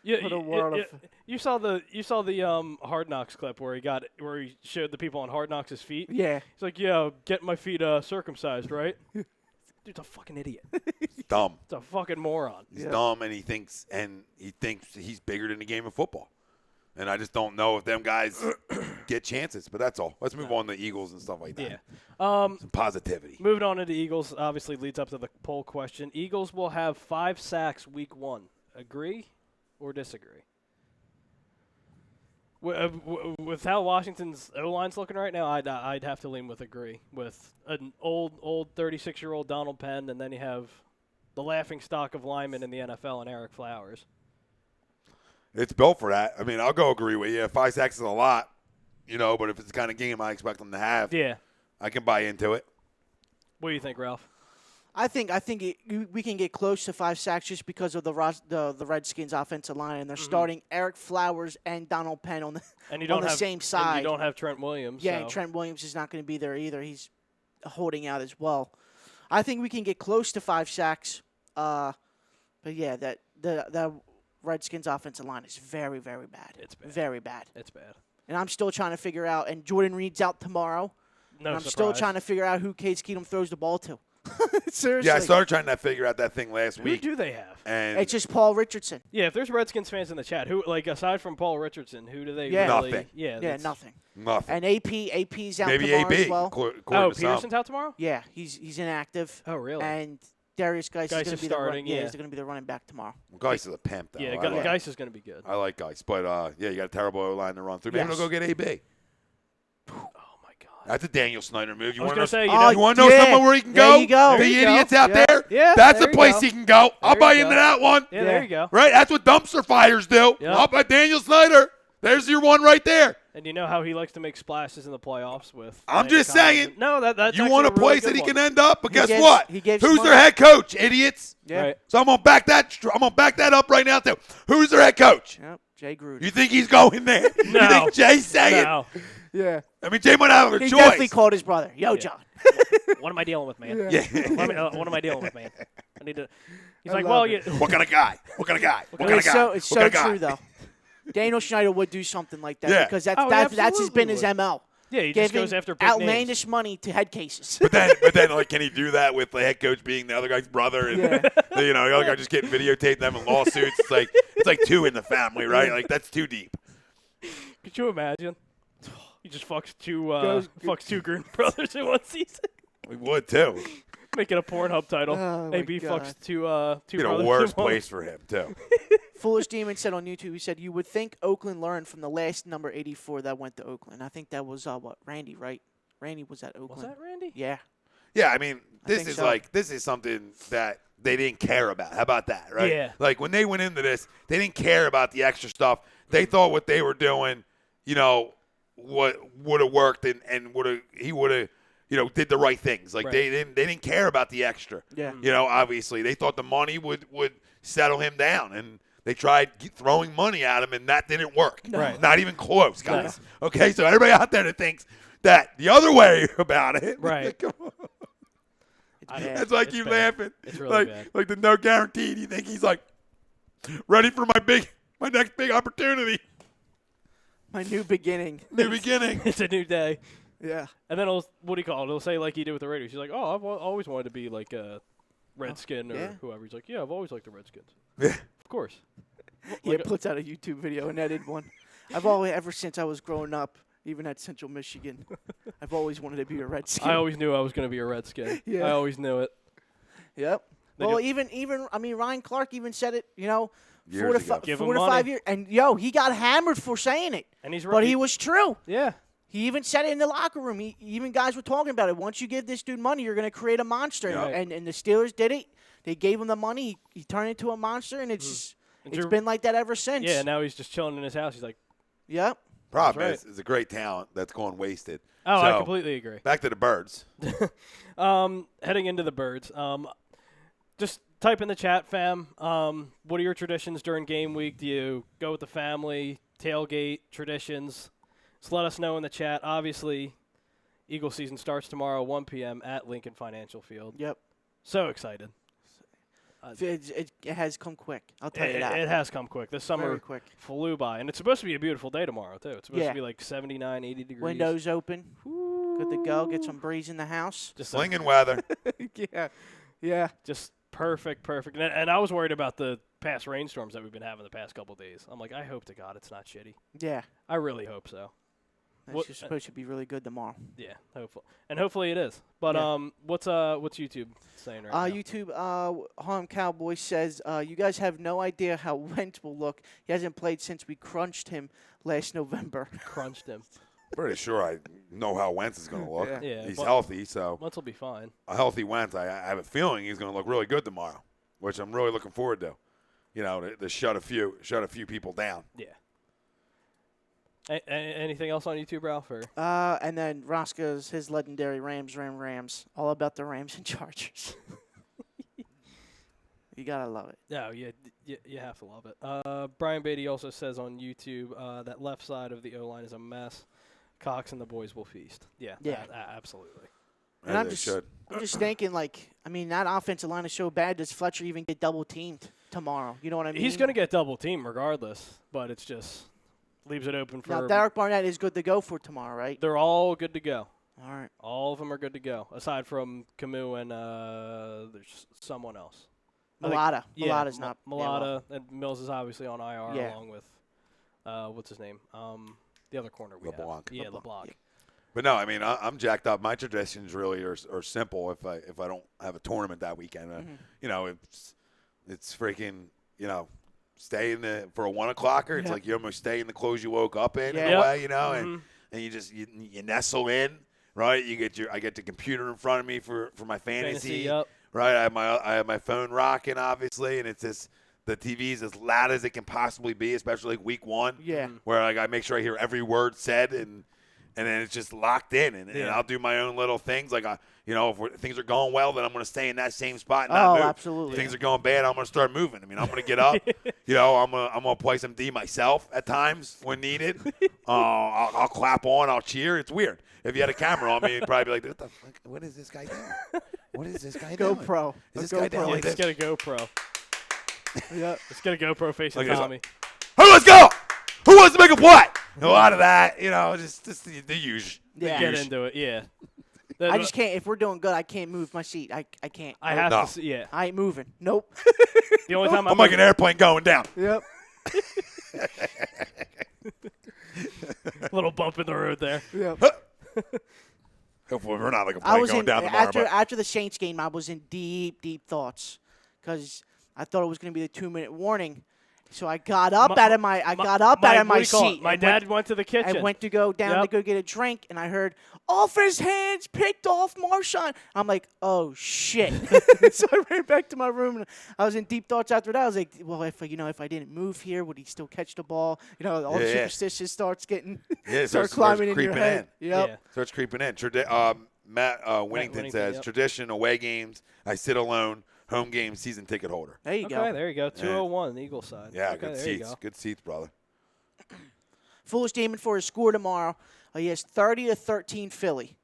Yeah, What a world of- you saw the Hard Knocks clip where he showed the people on Hard Knocks' feet. Yeah. He's like, yeah, get my feet circumcised, right? Dude's a fucking idiot. He's dumb. It's a fucking moron. He's dumb, and he thinks he's bigger than the game of football. And I just don't know if them guys get chances. But that's all. Let's move on to Eagles and stuff like that. Yeah. Some positivity. Moving on to the Eagles, obviously leads up to the poll question. Eagles will have 5 sacks week 1. Agree or disagree? With how Washington's O-line's looking right now, I'd have to lean with agree. With an old 36-year-old Donald Penn, and then you have the laughing stock of linemen in the NFL and Eric Flowers. It's built for that. I mean, I'll go agree with you. 5 sacks is a lot, but if it's the kind of game I expect them to have, Yeah. I can buy into it. What do you think, Ralph? I think we can get close to 5 sacks just because of the Redskins' offensive line, and they're starting Eric Flowers and Donald Penn on the same side. And you don't have Trent Williams. Yeah, so. and Trent Williams is not going to be there either. He's holding out as well. I think we can get close to 5 sacks. But yeah, the Redskins' offensive line is very, very bad. It's bad. Very bad. It's bad. And I'm still trying to figure out. And Jordan Reed's out tomorrow. No and I'm surprise. still trying to figure out who Case Keenum throws the ball to. Seriously. Yeah, I started trying to figure out that thing last Who week. do they have? And It's just Paul Richardson. Yeah, if there's Redskins fans in the chat, who aside from Paul Richardson, who do they Yeah. really? Nothing. Yeah, Yeah, that's- nothing. nothing. And AP's out Maybe tomorrow AB. as well. according Oh, to some. Peterson's out tomorrow? Yeah, he's inactive. Oh, really? And Darius Geis is Geis going is to be starting, the yeah. he's going to be the running back tomorrow. Geis is a pimp, though. Yeah, I like, Geis is going to be good. I like Geis. But, you got a terrible O-line to run through. Maybe Yes. they'll go get AB. Oh, my God. That's a Daniel Snyder move. You I was want going to to say, you want to know yeah. somewhere where he can There go? you go. The There you idiots go. out Yeah. there? Yeah, That's there the you place go. he can go. I'll There buy you into go. that one. Yeah, there you go. Right? That's what dumpster fires do. Yeah. I'll buy Daniel Snyder. There's your one right there. And you know how he likes to make splashes in the playoffs with. I'm Landon just Collins. saying. No, that's You actually want a really place good that he one. can end up, but He guess gives- what? he gives Who's some their money. head coach, idiots? Yeah. Right. So I'm gonna back that. I'm gonna back that up right now too. Who's their head coach? Yep, Jay Gruden. You think he's going there? No. You think Jay's saying? No. Yeah. I mean, Jay might have a He choice. definitely called his brother. Yo, John. What am I dealing with, man? Yeah. What am I dealing with, man? I need to. He's I like, love well, it. you. What kind of guy? What kind of guy? What kind of It's guy? so, it's What so kind of guy? true, though. Daniel Schneider would do something like that Yeah. because Oh, he that's been absolutely his would. ML. Yeah, he just Giving goes after big outlandish names. money to head cases. But then, like, can he do that with the head coach being the other guy's brother, and the other guy just getting videotaped, them in lawsuits? It's like 2 in the family, right? Like, that's too deep. Could you imagine? He just fucks two Green brothers in one season. We would too. Make it a Pornhub title. Oh, my AB God. fucks two Be brothers the in worst one. place for him too. Foolish Demon said on YouTube, he said, you would think Oakland learned from the last number 84 that went to Oakland. I think that was, Randy, right? Randy was at Oakland. Was that Randy? Yeah. Yeah, I mean, think this is something that they didn't care about. How about that, right? Yeah. Like when they went into this, they didn't care about the extra stuff. They thought what they were doing, what would have worked and he would have, did the right things. Like Right. they didn't care about the extra. Yeah. Obviously they thought the money would settle him down, and they tried throwing money at him, and that didn't work. Right. Not even close, guys. Okay, so everybody out there that thinks that the other way about it, Right. come on. It's bad. That's why I It's keep bad. laughing. It's really bad. Like the no guarantee. You think he's like ready for my next big opportunity, My new beginning. new beginning. It's a new day. Yeah. And then what do you call it? It'll say like he did with the Raiders. He's like, oh, I've always wanted to be like a Redskin or yeah. whoever. He's like, yeah, I've always liked the Redskins. Yeah. Of course. He puts out a YouTube video and edited one. I've always, ever since I was growing up, even at Central Michigan, I've always wanted to be a Redskin. I always knew I was going to be a Redskin. Yeah. I always knew it. Yep. They Well, do- even I mean, Ryan Clark even said it, Years 4 to, ago. Give 4 him to money. 5 years. And, he got hammered for saying it. And he's But he was true. Yeah. He even said it in the locker room. Even guys were talking about it. Once you give this dude money, you're going to create a monster. Yeah. And the Steelers did it. They gave him the money. He turned into a monster, and it's been like that ever since. Yeah, now he's just chilling in his house. He's like, Yep. Problem That's is a great talent that's going wasted. oh, So, I completely agree. Back to the Birds. Heading into the Birds, just type in the chat, fam. What are your traditions during game week? Do you go with the family, tailgate, traditions? Just let us know in the chat. Obviously, Eagle season starts tomorrow, 1 p.m. at Lincoln Financial Field. Yep. So excited. It has come quick. I'll tell you that. It has come quick. This summer Very quick. flew by. And it's supposed to be a beautiful day tomorrow, too. It's supposed Yeah. to be like 79, 80 degrees. Windows open. Good to go. Get some breeze in the house. Just Slinging weather. Yeah. Just perfect. And I was worried about the past rainstorms that we've been having the past couple days. I'm like, I hope to God it's not shitty. Yeah. I really hope so. It's just supposed to be really good tomorrow. Yeah, hopefully it is. But Yeah. what's YouTube saying right now? YouTube, Harlem Cowboy says, you guys have no idea how Wentz will look. He hasn't played since we crunched him last November. Crunched him. Pretty sure I know how Wentz is going to look. Yeah, He's but- healthy, so Wentz will be fine. a healthy Wentz, I have a feeling he's going to look really good tomorrow, which I'm really looking forward to. You know, to shut a few people down. Yeah. Anything else on YouTube, Ralph? Or? And then Roscoe's, his legendary Rams. All about the Rams and Chargers. You got to love it. No, you have to love it. Brian Beatty also says on YouTube that left side of the O-line is a mess. Cox and the boys will feast. Yeah. Absolutely. And I'm just thinking, that offensive line is so bad. Does Fletcher even get double teamed tomorrow? You know what I mean? He's going to get double teamed regardless, but it's just leaves it open for. Now, Derek Barnett is good to go for tomorrow, right? They're all good to go. All right. All of them are good to go, aside from Camus and there's someone else. Mulata. Mulata's not. Mulata, and Mills is obviously on IR Yeah. along with what's his name? The other corner we LeBlanc. have. Yeah, LeBlanc. Yeah. But no, I mean, I'm jacked up. My traditions really are simple. If I don't have a tournament that weekend, you know, it's freaking, you know, stay in for a 1 o'clocker. It's like you almost stay in the clothes you woke up in a way, you know, and you just you nestle in, right? I get the computer in front of me for my fantasy, Yep. right? I have my phone rocking, obviously, and it's just the TV's as loud as it can possibly be, especially like week one, where I make sure I hear every word said and then it's just locked in, and I'll do my own little things. Like, if things are going well, then I'm going to stay in that same spot and not move. Absolutely. If things are going bad, I'm going to start moving. I mean, I'm going to get up. I'm going to play some D myself at times when needed. I'll clap on. I'll cheer. It's weird. If you had a camera on me, you'd probably be like, what the fuck? What is this guy doing? What is this guy doing? GoPro. Is this guy doing like Let's this? get a GoPro. Yeah. Let's get a GoPro facing Look at Tommy. Hey, let's go! Who wants to make a play? A lot of that, just the usual. Yeah. Get into it, yeah. I just can't. If we're doing good, I can't move my seat. I can't. I have No. to see, yeah. I ain't moving. Nope. The only time I'm like an airplane going down. Yep. little bump in the road there. Yep. Hopefully we're not like a I plane was going in down tomorrow. after the Saints game. I was in deep thoughts because I thought it was going to be the 2-minute warning. So I got up out of my seat. My dad went to the kitchen. I went to go down to go get a drink, and I heard off his hands, picked off Marshawn. I'm like, oh shit! So I ran back to my room, and I was in deep thoughts after that. I was like, well, if I didn't move here, would he still catch the ball? All the superstistitious starts getting start climbing in your head. Yep. Yeah. Starts creeping in. Matt Winnington says, yep. tradition, away games, I sit alone, home game, season ticket holder. There you go. Okay, there you go. 201, the Eagle side. Yeah, okay, good there you seats. go. Good seats, brother. Foolish Demon for his score tomorrow. He has 30-13 Philly.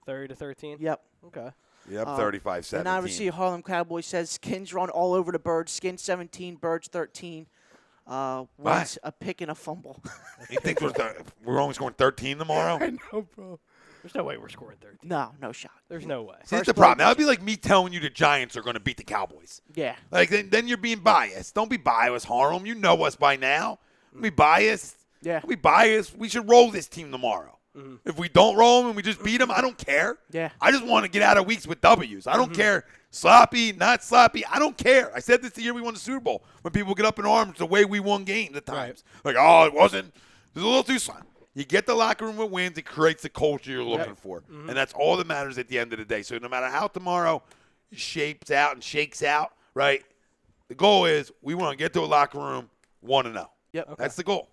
30-13? Yep. Okay. Yep, 35-17. And obviously, Harlem Cowboy says Skins run all over the Birds. Skins 17, Birds 13. Once a pick and a fumble. You think we're only scoring 13 tomorrow? I know, bro. There's no way we're scoring 13. No shot. There's no way. See, that's the problem. That would be like me telling you the Giants are going to beat the Cowboys. Yeah. Like, then you're being biased. Don't be biased, Harlem. You know us by now. Don't be biased. Yeah. Don't be biased. We should roll this team tomorrow. Mm-hmm. If we don't roll them and we just beat them, I don't care. Yeah. I just want to get out of weeks with W's. I don't care. Sloppy, not sloppy. I don't care. I said this the year we won the Super Bowl. When people get up in arms the way we won games at times. Like, oh, it was a little too sloppy. You get the locker room with wins, it creates the culture you're looking for. Mm-hmm. And that's all that matters at the end of the day. So no matter how tomorrow shapes out and shakes out, right, the goal is we want to get to a locker room 1-0. Yep. Okay. That's the goal.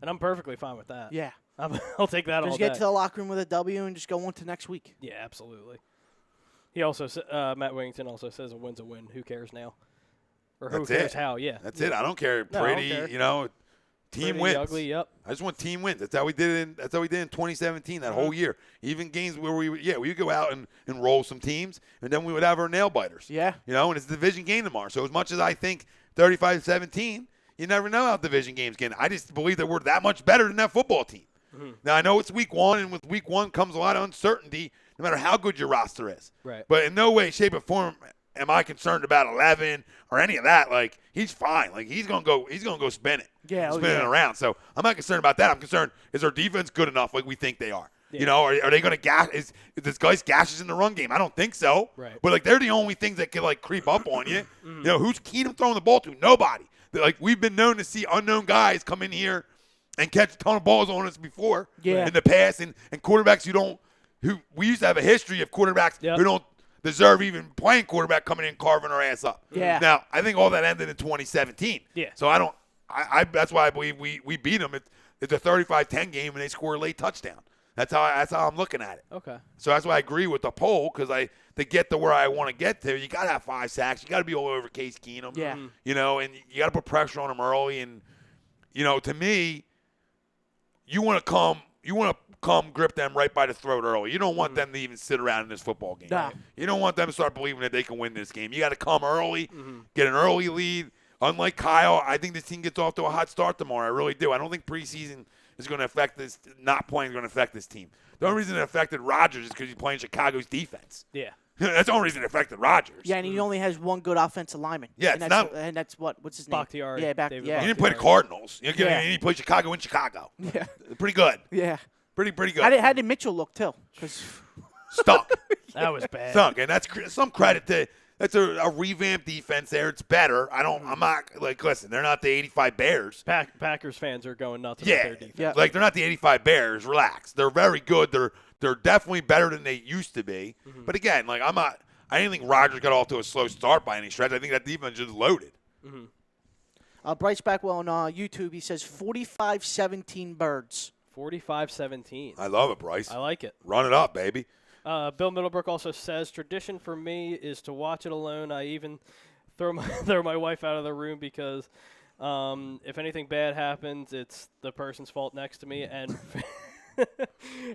And I'm perfectly fine with that. Yeah. I'll take that all Just day. get to the locker room with a W and just go on to next week. Yeah, absolutely. He also Matt Wingington also says a win's a win. Who cares now? Or who That's cares it. how? Yeah. That's it. I don't care. No, I don't Pretty, care. team Pretty wins. ugly, yep. I just want team wins. That's how we did in 2017, that whole year. Even games where we would go out and roll some teams, and then we would have our nail biters. Yeah. And it's a division game tomorrow. So as much as I think 35-17, you never know how division games get. I just believe that we're that much better than that football team. Mm-hmm. Now, I know it's week one, and with week one comes a lot of uncertainty, no matter how good your roster is. Right. But in no way, shape, or form am I concerned about 11 or any of that. Like, he's fine. Like, he's gonna go spin it. Yeah, spin it around. So I'm not concerned about that. I'm concerned, is our defense good enough like we think they are? Yeah. Are they going to gash? Is this guy's gashes in the run game? I don't think so. Right. But like, they're the only things that can like creep up on you. Who's Keenum throwing the ball to? Nobody. Like, we've been known to see unknown guys come in here and catch a ton of balls on us before. Yeah. In the past, and quarterbacks who we used to have a history of quarterbacks Yep. who don't deserve even playing quarterback coming in and carving our ass up. Yeah. Now, I think all that ended in 2017. Yeah. So that's why I believe we beat them. It's a 35-10 game and they score a late touchdown. That's how I'm looking at it. Okay. So that's why I agree with the poll, because to get to where I want to get to, you got to have 5 sacks. You got to be all over Case Keenum. Yeah. Mm-hmm. And you got to put pressure on him early. And to me, you want to come grip them right by the throat early. You don't want them to even sit around in this football game. Nah. You don't want them to start believing that they can win this game. You got to come early, get an early lead. Unlike Kyle, I think this team gets off to a hot start tomorrow. I really do. I don't think preseason is going to affect this. Not playing is going to affect this team. The only reason it affected Rodgers is because he's playing Chicago's defense. Yeah. That's the only reason it affected Rodgers. Yeah, and he only has one good offensive lineman. Yeah, and it's that's, not- and that's what's his name? Bakhtiari, Yeah, David He yeah, didn't play the Cardinals. Yeah. He played Chicago in Chicago. yeah, Pretty good. yeah. Pretty good. How did Mitchell look too? 'Cause- Stunk. That was bad. Stunk. And that's some credit to that's a revamped defense there. It's better. I'm not like, listen, they're not the 85 Bears. Packers fans are going nuts about Yeah. their defense. Yeah. Like, they're not the 85 Bears. Relax. They're very good. They're definitely better than they used to be. But again, like, I didn't think Rodgers got off to a slow start by any stretch. I think that defense is loaded. Bryce Backwell on YouTube, he says 45-17 Birds. 45-17. I love it, Bryce. I like it. Run it up, baby. Bill Middlebrook also says, tradition for me is to watch it alone. I even throw my wife out of the room because if anything bad happens, it's the person's fault next to me. And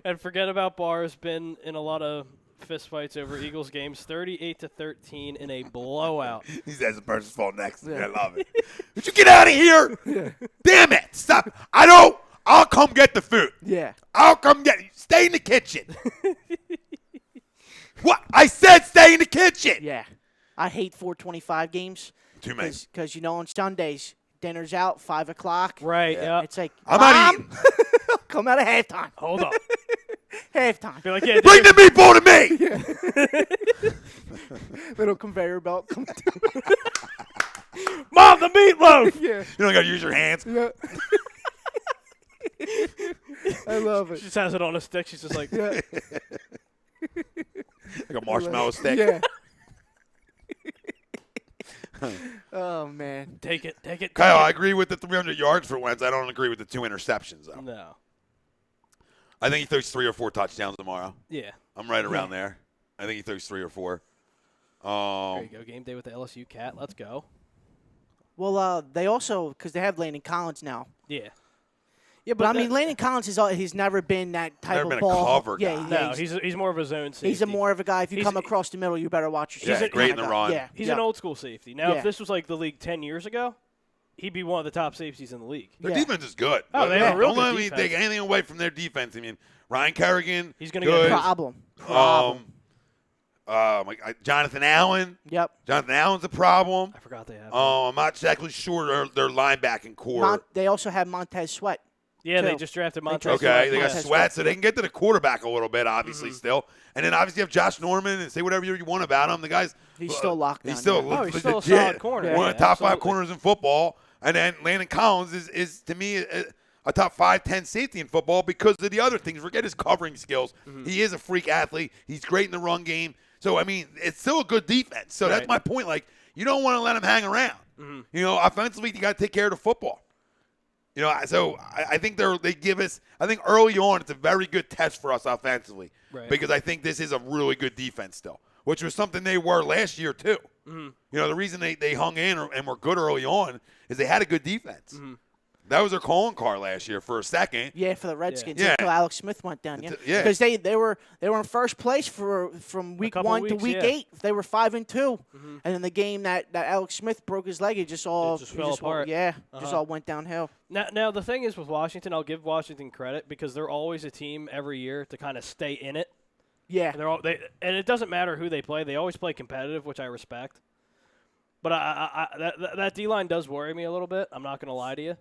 and forget about bars. Been in a lot of fistfights over Eagles games, 38-13 in a blowout. He says the person's fault next to me. I love it. Would you get out of here? Damn it. Stop. I'll come get the food. Yeah. I'll come get it. Stay in the kitchen. What? I said stay in the kitchen. Yeah. I hate 425 games. Too many. Because, on Sundays, dinner's out, 5 o'clock. Right, yeah. It's like, I'm not Mom, come out of halftime. Hold on. Halftime. Be like, yeah, Bring the meatball to me. Little conveyor belt. Mom, the meatloaf! Yeah. You don't got to use your hands. Yeah. I love it. She just has it on a stick. She's just like, Yeah. Like a marshmallow stick. Yeah. Oh, man. take it. Kyle, I agree with the 300 yards for Wentz. I don't agree with the 2 interceptions, though. No. I think he throws 3 or 4 touchdowns tomorrow. Yeah. I'm right around there. I think he throws 3 or 4. There you go. Game day with the LSU Cat. Let's go. Well, they also, because they have Landon Collins now. Yeah. Yeah, But I mean, Landon Collins he's never been that type Never of been a ball. cover yeah, guy. No, yeah, he's more of a zone safety. he's a more of a guy. If you He's- come across the middle, you better watch your Yeah, shit. great kinda in the guy. run. Yeah, He's yeah. an old school safety. Now, Yeah. if this was like the league 10 years ago, he'd be one of the top safeties in the league. Their Yeah. defense is good. Oh, they have a real Don't let good me defense. take anything away from their defense. I mean, Ryan Kerrigan, He's gonna good. get Problem. Jonathan Allen. Yep. Jonathan Allen's a problem. I forgot they have him. I'm not exactly sure their linebacking core. They also have Montez Sweat. Yeah, they too. just drafted They Montez. drafted Okay, they got Montez Sweat, so they can get to the quarterback a little bit, obviously, still. And then obviously you have Josh Norman, and say whatever you want about him. The guy's He's still locked down. He's still, yeah. Oh, he's still a legit. solid corner. One Yeah, of the top 5 absolutely. corners in football. And then Landon Collins is to me, a top 5, 10 safety in football because of the other things. Forget his covering skills. He is a freak athlete. He's great in the run game. So, I mean, it's still a good defense. So that's my point. Like, you don't want to let him hang around. You know, offensively, you got to take care of the football. You know, so I think they give us – I think early on it's a very good test for us offensively because I think this is a really good defense still, which was something they were last year too. You know, the reason they hung in and were good early on is they had a good defense. That was their calling card last year for a second. Yeah, for the Redskins Yeah. until Alex Smith went down. Yeah, Yeah. because they were in first place from week couple 1 to weeks, week yeah. 8. They were 5-2, and then the game that Alex Smith broke his leg, it just fell apart. Just all went downhill. Now the thing is with Washington, I'll give Washington credit because they're always a team every year to kind of stay in it. Yeah, And it doesn't matter who they play; they always play competitive, which I respect. But that D-line does worry me a little bit. I'm not going to lie to you.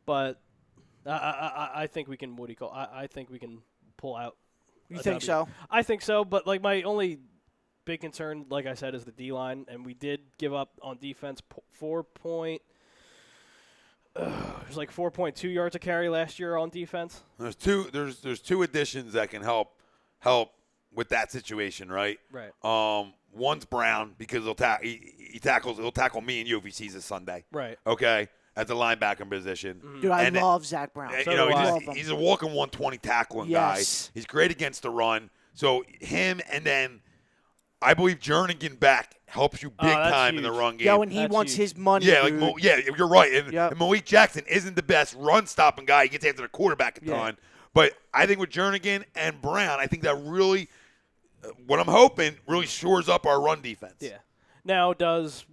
But I think we can. What do you call? I think we can pull out. you think so? I think so. But like my only big concern, like I said, is the D line, and we did give up on defense 4.2 yards a carry last year on defense. There's two additions that can help with that situation, right? Right. One's Brown because he'll tackle me and you if he sees us Sunday. Right. Okay. At the linebacker position. Dude, I And love Zach Brown. You So know, do I. he's a walking 120 tackling Yes. guy. He's great against the run. So him and then I believe Jernigan back helps you big that's time in the huge. run game. Yo, and he That's wants huge. his money. Yeah, dude. you're right. And, Yep. and Malik Jackson isn't the best run stopping guy. He gets after the quarterback a ton. But I think with Jernigan and Brown, I think that really, what I'm hoping, really shores up our run defense. Yeah. Now, does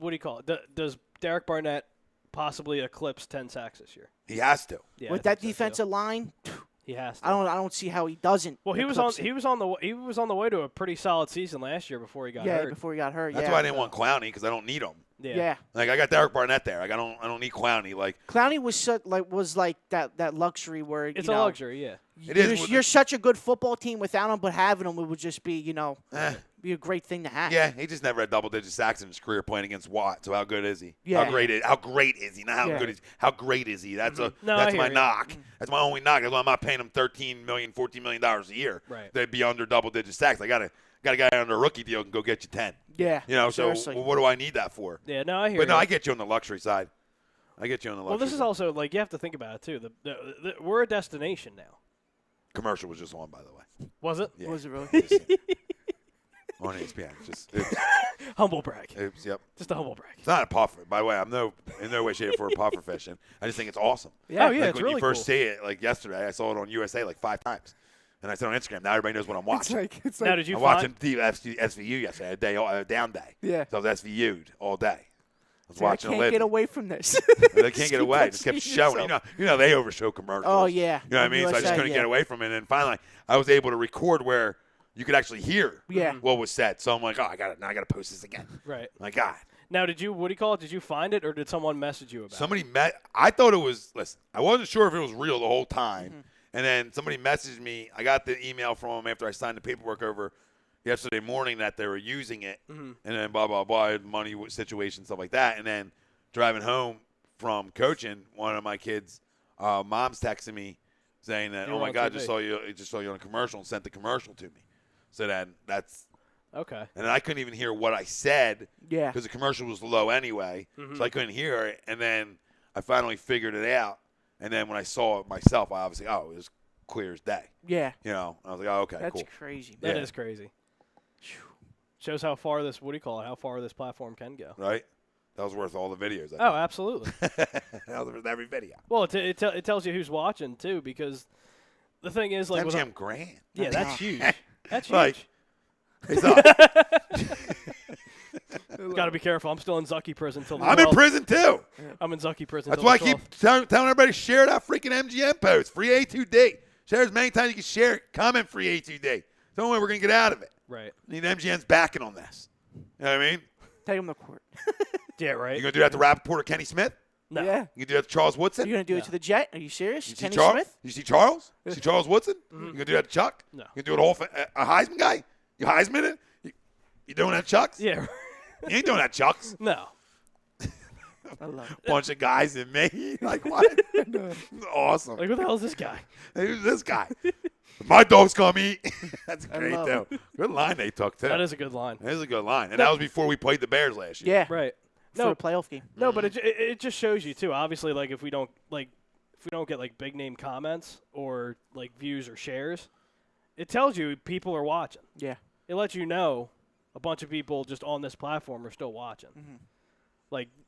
Derek Barnett possibly eclipse 10 sacks this year? He has to. Yeah, With I that think so, too. defensive line, He has to. I don't see how he doesn't. Well, he was on the way to a pretty solid season last year before he got hurt. before he got hurt. That's why I didn't want Clowney because I don't need him. Yeah. Like I got Derek Barnett there. Like I don't need Clowney. Like Clowney was like that luxury where It's you a know, luxury, yeah. it is. You're such a good football team without him, but having him it would just be Eh. be a great thing to have. Yeah, he just never had double-digit sacks in his career playing against Watt. So how good is he? Yeah. How great is he? Not how Yeah. good is how great is he? That's No, I that's hear my you. knock. That's my only knock. That's why I'm not paying him $13 million, $14 million a year. Right. They'd be under double-digit sacks. I got a guy under a rookie deal can go get you 10. Yeah. You know, so seriously. what do I need that for? Yeah, no, I hear But you. no, I get you on the luxury side. Well, this is also, like, you have to think about it, too. We're a destination now. Commercial was just on, by the way. Was it? Yeah. Was it really? On ESPN. Humble brag. Yep. Just a humble brag. It's not a puffer, by the way. I'm in no way, shape, or form puffer fishing. I just think it's awesome. Yeah, oh, yeah, like it's when really you first cool. see it, like yesterday, I saw it on USA like 5 times, and I said on Instagram. Now everybody knows what I'm watching. It's Now, did you I'm find watching SVU yesterday, a down day. Yeah. So I was SVU'd all day. I was I watching can't a get away from this. They can't get away. Just kept showing. You know they overshow commercials. Oh, yeah. You know what I On mean? So I just USA, couldn't yeah. get away from it. And finally, I was able to record where you could actually hear what was said. So I'm like, I got to post this again. Right. My God. Now, did you find it, or did someone message you about Somebody met. I thought it was. Listen, I wasn't sure if it was real the whole time, and then somebody messaged me. I got the email from them after I signed the paperwork over yesterday morning that they were using it, and then blah blah blah, money situation, stuff like that. And then driving home from coaching, one of my kids' moms texted me saying that, You "Oh were my on God, TV. just saw you on a commercial," and sent the commercial to me. So that's. it? Okay. And then I couldn't even hear what I said Yeah. because the commercial was low anyway, so I couldn't hear it. And then I finally figured it out. And then when I saw it myself, I obviously, it was clear as day. Yeah. You know, I was like, oh, okay, That's cool. crazy. That Yeah. is crazy. Shows how far this, how far this platform can go. Right? That was worth all the videos. Oh, absolutely. That was worth every video. Well, it tells you who's watching, too, because the thing is, like, MGM Grand. yeah, that's huge. That's huge. Like, hey, son, Got to be careful. I'm still in Zucky prison till the I'm in 12th. prison too. I'm in Zucky prison. That's till why the I keep 12th. telling everybody share that freaking MGM post. Free A2D. Share as many times as you can share it. Comment free A2D. It's the only way we're going to get out of it. Right. Need MGM's backing on this. You know what I mean? Take him to court. Yeah, right. You going to do that to Rappaport or Kenny Smith? No. Yeah. You can do that to Charles Woodson? You're going to do it to the Jet? Are you serious? You see Kenny Charles? Smith? You see Charles? You see Charles Woodson? You going to do that to Chuck? No. You going to do it all for a Heisman guy? You Heisman it? You doing that, Chucks? Yeah. You ain't doing that, Chucks. No. I love it. Bunch of guys in me. Like, what? Awesome. Like, who the hell is this guy? Hey, who's this guy? My dog's gonna eat. That's great, love though. Good line they took, too. That is a good line. That is a good line. And that was before we played the Bears last year. Yeah. Right. For No, a playoff game. no, but it just shows you too. Obviously, like if we don't get like big name comments or like views or shares, it tells you people are watching. Yeah. It lets you know a bunch of people just on this platform are still watching. Mm-hmm.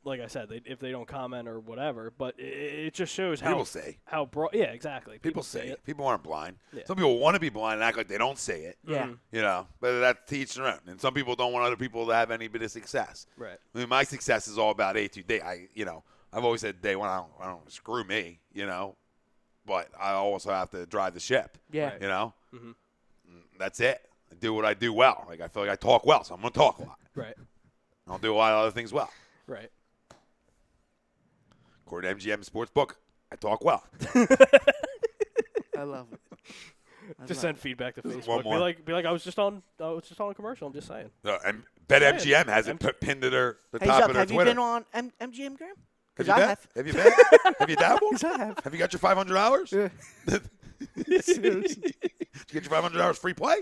Like I said, if they don't comment or whatever, but it just shows People say. how broad. Yeah, exactly. People say it. People aren't blind. Yeah. Some people want to be blind and act like they don't say it. Yeah. Mhm. You know, but that's to each their own. And some people don't want other people to have any bit of success. Right. I mean, my success is all about A to day. I've always said day one, I don't screw me, but I also have to drive the ship. Yeah. Right. You know, Mhm. that's it. I do what I do well. Like I feel like I talk well, so I'm gonna talk a lot. Right. I'll do a lot of other things well. Right. According to MGM Sportsbook, I talk well. I love it. Just send feedback to This is Facebook. one more. Be like I was just on a commercial. I'm just saying. And BetMGM has it pinned to the Hey, top Zup, of their have you Twitter. been on MGM, Graham? Have 'Cause you I bet? have. Have you bet? Have you dabbled? Because I have. Have you got your $500? Yeah. Did you get your $500 free play?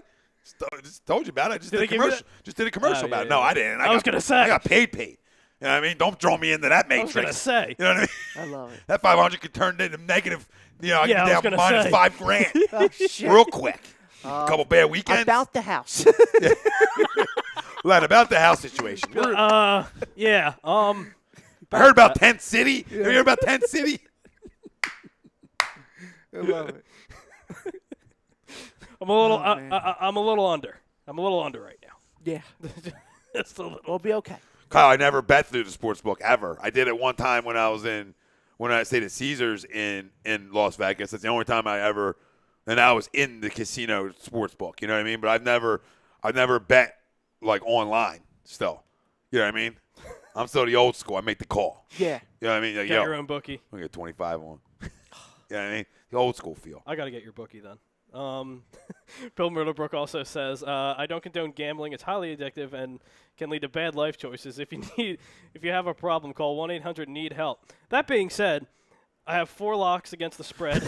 Just told you about it. Just Did did they a give you commercial. that? Just did a commercial Oh, about it. yeah, No, yeah. I didn't. I was gonna say. I got paid. You know what I mean? Don't draw me into that I was matrix. gonna say. You know what I mean? I love it. That 500 could turn into negative. I Yeah, I can was be down gonna minus say. $5,000 Oh, shit. real quick. A couple bad weekends. About the house. Len, about the house situation. Yeah. I heard about Tent City. Have you heard about Tent City? I love it. I'm a little. man. I'm a little under. I'm a little under right now. Yeah. Just a little. We'll be okay. Kyle, I never bet through the sports book ever. I did it one time when I stayed at Caesars in Las Vegas. That's the only time I ever, and I was in the casino sports book. You know what I mean? But I've never bet like online still. You know what I mean? I'm still the old school. I make the call. Yeah. You know what I mean? Like, Get yo, your own bookie. I'm gonna get 25 on. You know what I mean? The old school feel. I gotta get your bookie then. Bill Murderbrook also says, "I don't condone gambling. It's highly addictive and can lead to bad life choices. If you have a problem, call 1-800-NEED-HELP." That being said, I have 4 locks against the spread: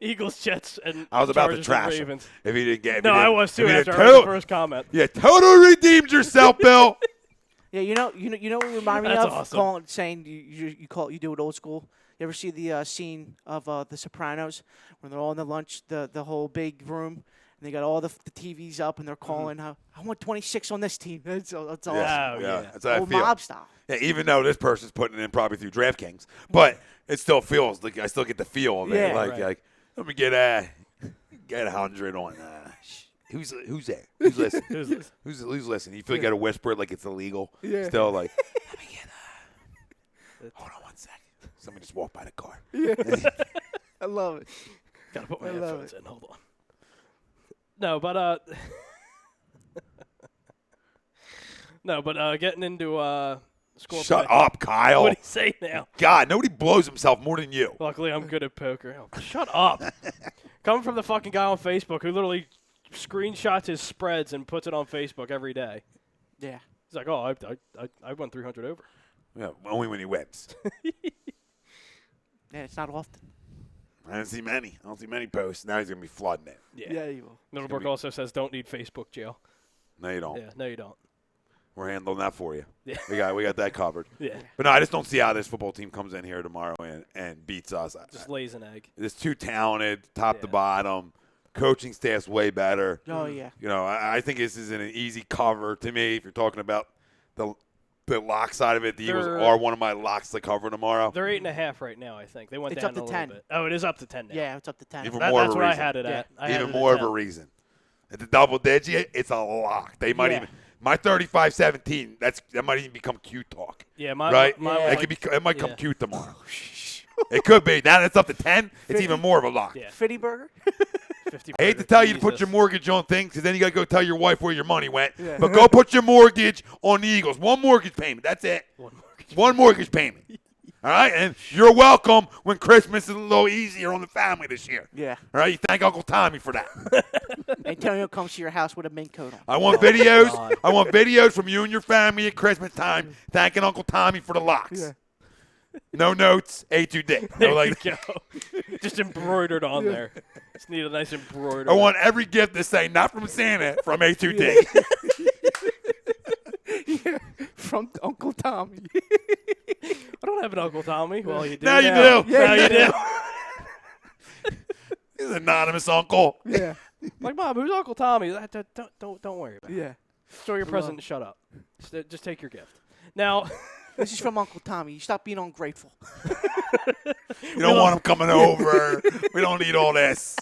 Eagles, Jets, and I was about to Chargers trash and him. Ravens. If you didn't get, No, I was too if you after I didn't heard the totally- first comment. Yeah, totally redeemed yourself, Bill. Yeah, you know what you remind me That's of? awesome. Saying you do it old school. You ever see the scene of The Sopranos when they're all in the lunch, the whole big room, and they got all the TVs up, and they're calling, I want 26 on this team. That's awesome. Yeah. That's how I Old feel. mob style. Yeah, even though this person's putting it in probably through DraftKings, but it still feels like I still get the feel of it. Yeah, like, right. like let me get 100 on. Who's there? Who's listening? Who's this? Who's listening? You feel like you got to whisper it like it's illegal. Yeah. Still like, let me get. Hold on 1 second. Somebody just walked by the car. I love it. Gotta put my I love headphones in. Hold on. No, but getting into score. Shut play. up, Kyle. What do you say now? God, nobody blows himself more than you. Luckily, I'm good at poker. Oh, shut up. Coming from the fucking guy on Facebook who literally screenshots his spreads and puts it on Facebook every day. Yeah. He's like, oh, I won 300 over. Yeah, only when he wins. Yeah, it's not often. I don't see many posts. Now he's gonna be flooding it. Yeah. you will. Middlebrook also says, don't need Facebook jail. No, you don't. Yeah, no, you don't. We're handling that for you. Yeah. We got that covered. Yeah. But no, I just don't see how this football team comes in here tomorrow and beats us. Just lays an egg. It's too talented, top to Yeah. bottom. Coaching staff's way better. Oh, yeah. You know, I think this is an easy cover to me. If you're talking about the lock side of it, the Eagles are one of my locks to cover tomorrow. They're 8.5 right now, I think. They went It's down up to a 10. little bit. Oh, it is up to 10 now. Yeah, it's up to 10. Even That's more of a what I reason. had it at. I had Even it at more of 10. a reason. At the double digit, it's a lock. They might Yeah. even my 35-17. That might even become cute talk. Yeah, mine Right? was It might come yeah. cute tomorrow. It could be. Now that it's up to 10, it's even more of a lock. Yeah. Fitty Burger? 50 I hate to burger, tell you to put Jesus. your mortgage on things because then you got to go tell your wife where your money went. Yeah. But go put your mortgage on the Eagles. One mortgage payment. That's it. One mortgage. One mortgage payment. All right, and you're welcome when Christmas is a little easier on the family this year. Yeah. All right, you thank Uncle Tommy for that. Antonio comes to your house with a mink coat on. I want videos. I want videos from you and your family at Christmas time thanking Uncle Tommy for the locks. Yeah. No notes, A2D. There No, like, you go. Just embroidered on there. Just need a nice embroidery. I want every gift to say not from Santa, from A2D. From Uncle Tommy. I don't have an Uncle Tommy. Well, you do. Now you do. Now you do. He's an anonymous uncle. Yeah. Like, Mom, who's Uncle Tommy? Don't worry about it. Yeah. Show your present and shut up. Just take your gift. Now, This is from Uncle Tommy. You stop being ungrateful. You don't want him coming over. We don't need all this.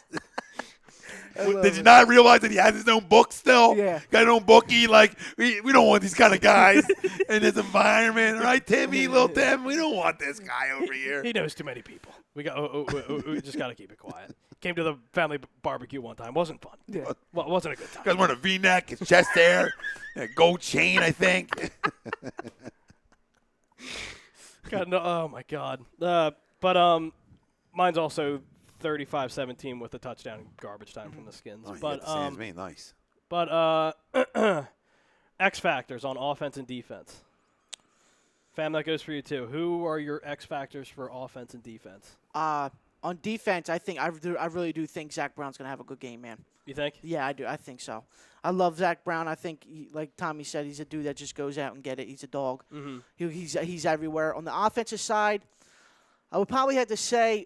Did you not realize that he has his own book still? Yeah. Got his own bookie. Like, we don't want these kind of guys in this environment. Right, Timmy, little Tim? We don't want this guy over here. he knows too many people. We just got to keep it quiet. Came to the family barbecue one time. Wasn't fun. Yeah. Well, it wasn't a good time. Guy's wearing a V-neck, his chest hair, a gold chain, I think. God, no, oh, my God. But mine's also 35-17 with a touchdown in garbage time from the Skins. Oh, you but got the same as me. Nice. But X factors on offense and defense. Fam, that goes for you too. Who are your X factors for offense and defense? On defense, I really do think Zach Brown's going to have a good game, man. You think? Yeah, I do. I think so. I love Zach Brown. I think, like Tommy said, he's a dude that just goes out and get it. He's a dog. Mm-hmm. He's everywhere. On the offensive side, I would probably have to say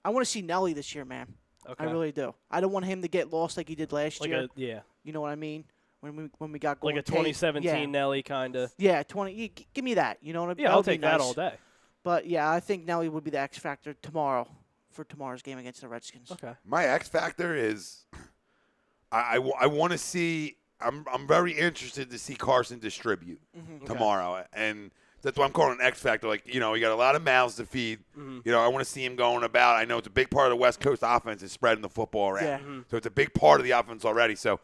I want to see Nelly this year, man. Okay. I really do. I don't want him to get lost like he did last year. Yeah. You know what I mean? When we got going Like a 2017 Nelly kind of. Yeah, 20. Give me that. You know what I mean? Yeah, I'll take that all day. But yeah, I think Nelly would be the X factor for tomorrow's game against the Redskins. Okay. My X factor is I want to see. I'm very interested to see Carson distribute tomorrow, and that's why I'm calling it an X factor. Like, you know, you got a lot of mouths to feed. Mm-hmm. You know, I want to see him going about. I know it's a big part of the West Coast offense is spreading the football around. Yeah. So it's a big part of the offense already. So,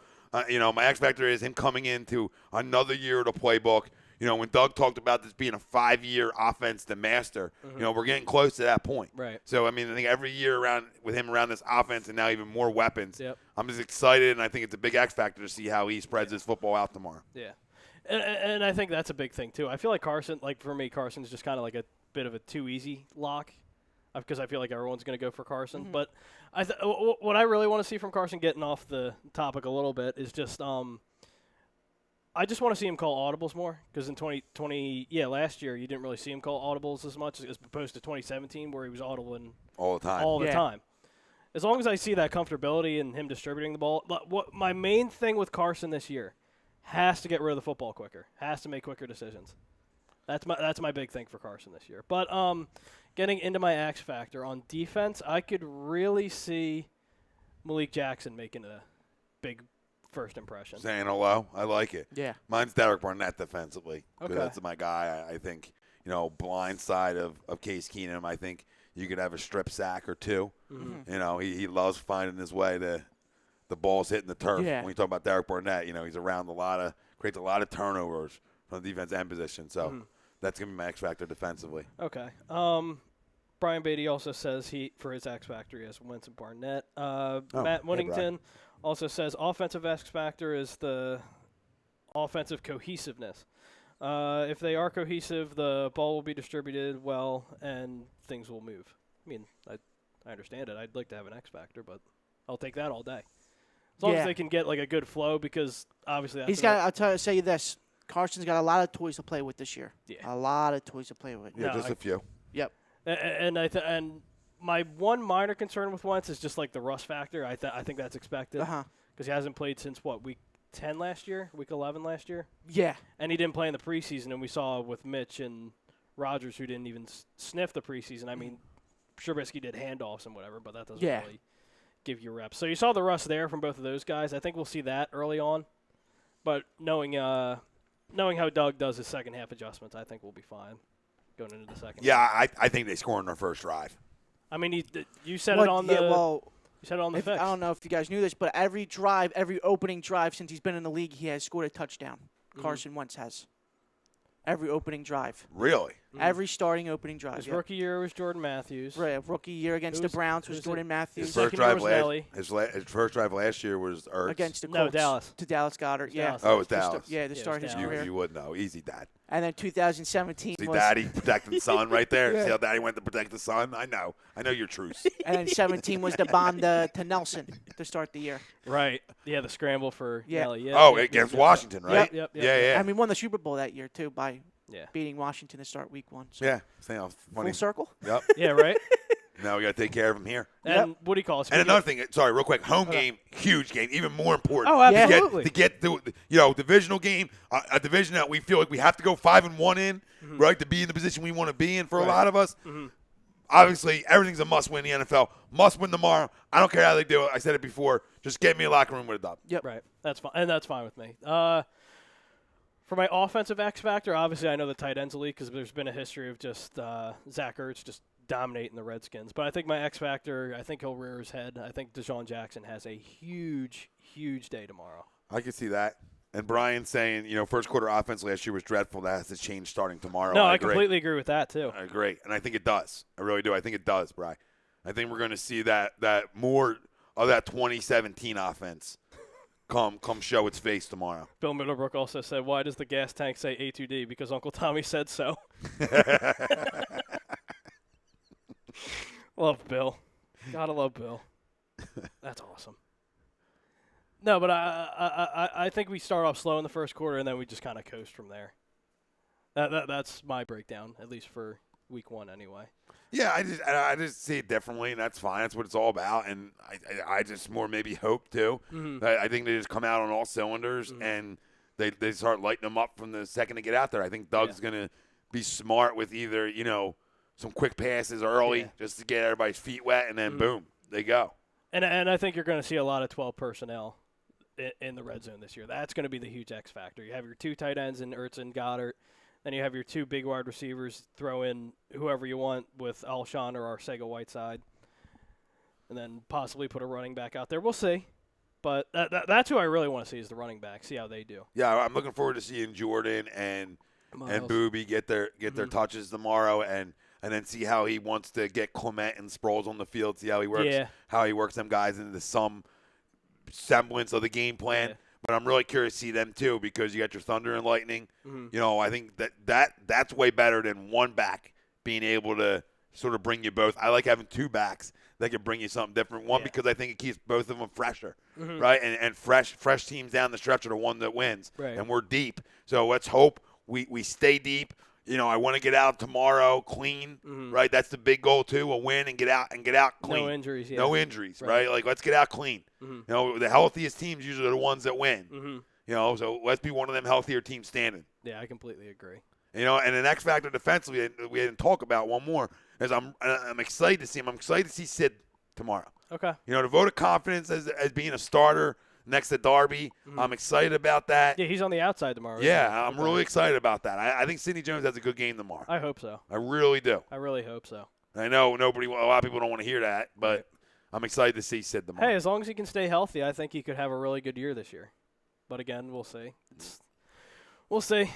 you know, my X factor is him coming into another year of the playbook. You know, when Doug talked about this being a 5-year offense to master, you know, we're getting close to that point. Right. So, I mean, I think every year around with him around this offense and now even more weapons, Yep. I'm just excited, and I think it's a big X factor to see how he spreads his football out tomorrow. Yeah. And I think that's a big thing, too. I feel like Carson, like for me, Carson's just kind of like a bit of a too easy lock because I feel like everyone's going to go for Carson. Mm-hmm. But what I really want to see from Carson, getting off the topic a little bit, is just I just want to see him call audibles more because in 2020, last year you didn't really see him call audibles as much as opposed to 2017 where he was audibling All the time. all the Yeah. time. As long as I see that comfortability and him distributing the ball, what my main thing with Carson this year has to get rid of the football quicker, has to make quicker decisions. That's my big thing for Carson this year. But getting into my X factor on defense, I could really see Malik Jackson making a big first impression. Saying hello. I like it. Yeah. Mine's Derek Barnett defensively. 'Cause Okay. That's my guy. I think, you know, blind side of Case Keenum, I think you could have a strip sack or two. Mm-hmm. You know, he loves finding his way to the balls hitting the turf. Yeah. When you talk about Derek Barnett, you know, he's around creates a lot of turnovers from the defense end position. So that's going to be my X factor defensively. Okay. Brian Beatty also says for his X factor, he has Wentz and Barnett. Matt hey, Winnington also says offensive X factor is the offensive cohesiveness. If they are cohesive, the ball will be distributed well and things will move. I mean, I understand it. I'd like to have an X factor, but I'll take that all day. As long as they can get like a good flow, because obviously He's got. I'll tell you this. Carson's got a lot of toys to play with this year. Yeah. A lot of toys to play with. Yeah, No, just a few. Yep. And my one minor concern with Wentz is just like the rust factor. I think that's expected because he hasn't played since week 10 last year, week 11 last year, Yeah. and he didn't play in the preseason. And we saw with Mitch and Rodgers, who didn't even sniff the preseason. I mean, Trubisky did handoffs and whatever, but that doesn't really give you reps. So you saw the rust there from both of those guys. I think we'll see that early on, but knowing how Doug does his second half adjustments, I think we'll be fine going into the second. Yeah, I think they score on their first drive. I mean, you said it on the. You said it on the fix. I don't know if you guys knew this, but every opening drive since he's been in the league, he has scored a touchdown. Carson Wentz has. Every opening drive. Really? Every starting opening drive. His yeah. rookie year was Jordan Matthews. Right, rookie year against the Browns was who's Jordan it? Matthews. His first Second year drive was Nelly. his first drive last year was Ertz. Against the No, Colts. Dallas. To Dallas Goddard. Yeah. Dallas. Oh, it was To Dallas. to it was start his Dallas. career. You would know. Easy, Dad. And then 2017 See, was. Daddy protecting the son right there. Yeah. See how Daddy went to protect the son? I know your truths. And then 17 was the bomb to Nelson to start the year. Right. Yeah, the scramble for Yeah. Nelly. Yeah, Oh, yeah, against yeah. Washington, right? Yep. Yeah. And we won the Super Bowl that year, too, by Yeah. beating Washington to start week 1. So Yeah. Say how funny. full circle. Yep. Yeah, right? Now we got to take care of him here. And what do you call it? And another thing, sorry, real quick, home game, huge game, even more important. Oh, absolutely. To get the divisional game, a division that we feel like we have to go 5-1 in, right, to be in the position we want to be in for a lot of us. Obviously, everything's a must-win in the NFL. Must win tomorrow. I don't care how they do it. I said it before. Just get me a locker room with a dub. Yep. Right. That's fine. And that's fine with me. For my offensive X factor, obviously I know the tight end's elite because there's been a history of just Zach Ertz just dominating the Redskins. But I think my X factor, I think he'll rear his head. I think Deshaun Jackson has a huge, huge day tomorrow. I can see that. And Brian saying, first quarter offense last year was dreadful. That has to change starting tomorrow. No, I agree. completely agree with that too. I agree. And I think it does. I really do. I think it does, Brian. I think we're going to see that more of that 2017 offense come show its face tomorrow. Bill Middlebrook also said, "Why does the gas tank say A2D? Because Uncle Tommy said so." Love Bill. Gotta love Bill. That's awesome. No, but I think we start off slow in the first quarter and then we just kind of coast from there. That's my breakdown, at least for week 1 anyway. Yeah, I just see it differently, and that's fine. That's what it's all about. And I just more maybe hope too. I think they just come out on all cylinders and they start lighting them up from the second they get out there. I think Doug's going to be smart with either some quick passes early just to get everybody's feet wet, and then boom, they go. And I think you're going to see a lot of 12 personnel in the red zone this year. That's going to be the huge X factor. You have your 2 tight ends in Ertz and Goddard. Then you have your 2 big wide receivers. Throw in whoever you want with Alshon or Arcega-Whiteside. And then possibly put a running back out there. We'll see. But that's who I really want to see is the running back. See how they do. Yeah, I'm looking forward to seeing Jordan and Booby get their touches tomorrow and then see how he wants to get Clement and Sproles on the field, see how he works them guys into some semblance of the game plan. Yeah. But I'm really curious to see them too because you got your Thunder and Lightning. I think that's way better than one back being able to sort of bring you both. I like having 2 backs that can bring you something different. One, because I think it keeps both of them fresher, right? And fresh teams down the stretch are the one that wins. Right. And we're deep. So let's hope we stay deep. I want to get out tomorrow clean, right? That's the big goal too, a win and get out clean. No injuries, yeah. No injuries, right? Like let's get out clean. The healthiest teams usually are the ones that win. So let's be one of them healthier teams standing. Yeah, I completely agree. And an X factor defensively we didn't talk about one more is I'm excited to see him. I'm excited to see Sid tomorrow. Okay. The vote of confidence as being a starter next to Darby. I'm excited about that. Yeah, he's on the outside tomorrow. Yeah, I'm really excited about that. I think Sidney Jones has a good game tomorrow. I hope so. I really do. I really hope so. I know a lot of people don't want to hear that, but I'm excited to see Sid tomorrow. Hey, as long as he can stay healthy, I think he could have a really good year this year. But again, we'll see. We'll see.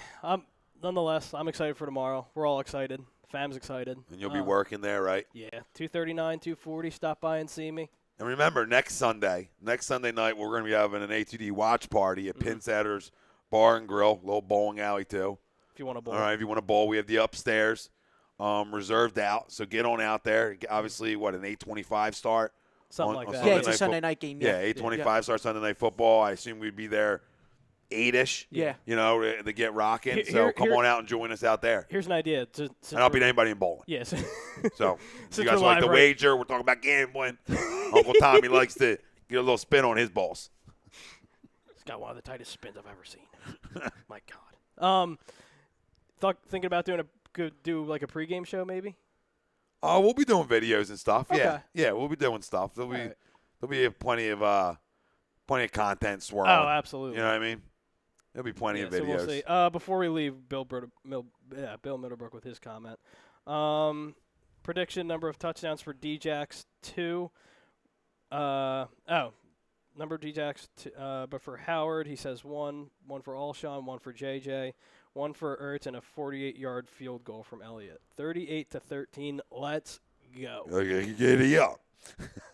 Nonetheless, I'm excited for tomorrow. We're all excited. Fam's excited. And you'll be working there, right? Yeah, 239, 240. Stop by and see me. And remember, next Sunday night, we're going to be having an A2D watch party at Pinsetter's Bar and Grill, little bowling alley too. If you want to bowl. All right, if you want to bowl, we have the upstairs reserved out. So get on out there. Obviously, an 8:25 start? Something like that. Yeah, it's a Sunday night game. Yeah, 8:25 start Sunday Night Football. I assume we'd be there 8-ish. Yeah. To get rocking. So come on out and join us out there. Here's an idea. And I'll beat anybody in bowling. Yes. So you guys like to wager? We're talking about gambling. Uncle Tommy likes to get a little spin on his balls. He's got one of the tightest spins I've ever seen. My God. Thinking about doing like a pregame show maybe. Oh, we'll be doing videos and stuff. Okay. Yeah, we'll be doing stuff. There'll be plenty of content swirling. Oh, absolutely. You know what I mean? There'll be plenty of videos. So we'll see. Before we leave, Bill Middlebrook with his comment. Prediction number of touchdowns for Djax 2. number of D-Jacks, but for Howard, he says one for Alshon, one for JJ, one for Ertz, and a 48-yard field goal from Elliott. 38-13. Let's go. Okay, giddy up.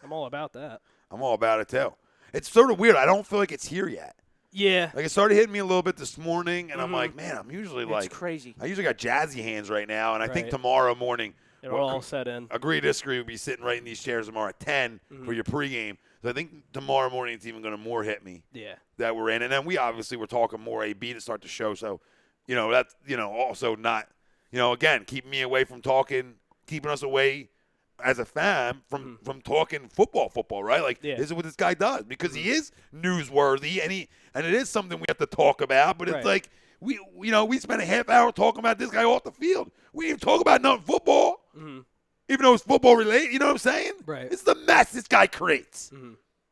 I'm all about that. I'm all about it, too. It's sort of weird. I don't feel like it's here yet. Yeah. Like, it started hitting me a little bit this morning, and I'm like, man, I'm usually It's like – crazy. I usually got jazzy hands right now, and I think Right. tomorrow morning – It'll all set in. Agree, disagree. We'll be sitting right in these chairs tomorrow at 10 for your pregame. So I think tomorrow morning it's even going to more hit me Yeah. that we're in. And then we obviously were talking more AB to start the show. So, that's, also not, again, keeping me away from talking, keeping us away as a fan from talking football, right? Like, Yeah. this is what this guy does because he is newsworthy and it is something we have to talk about. But it's Right. like, we spent a half hour talking about this guy off the field. We didn't even talk about nothing football. Even though it's football related, you know what I'm saying? Right. It's the mess this guy creates.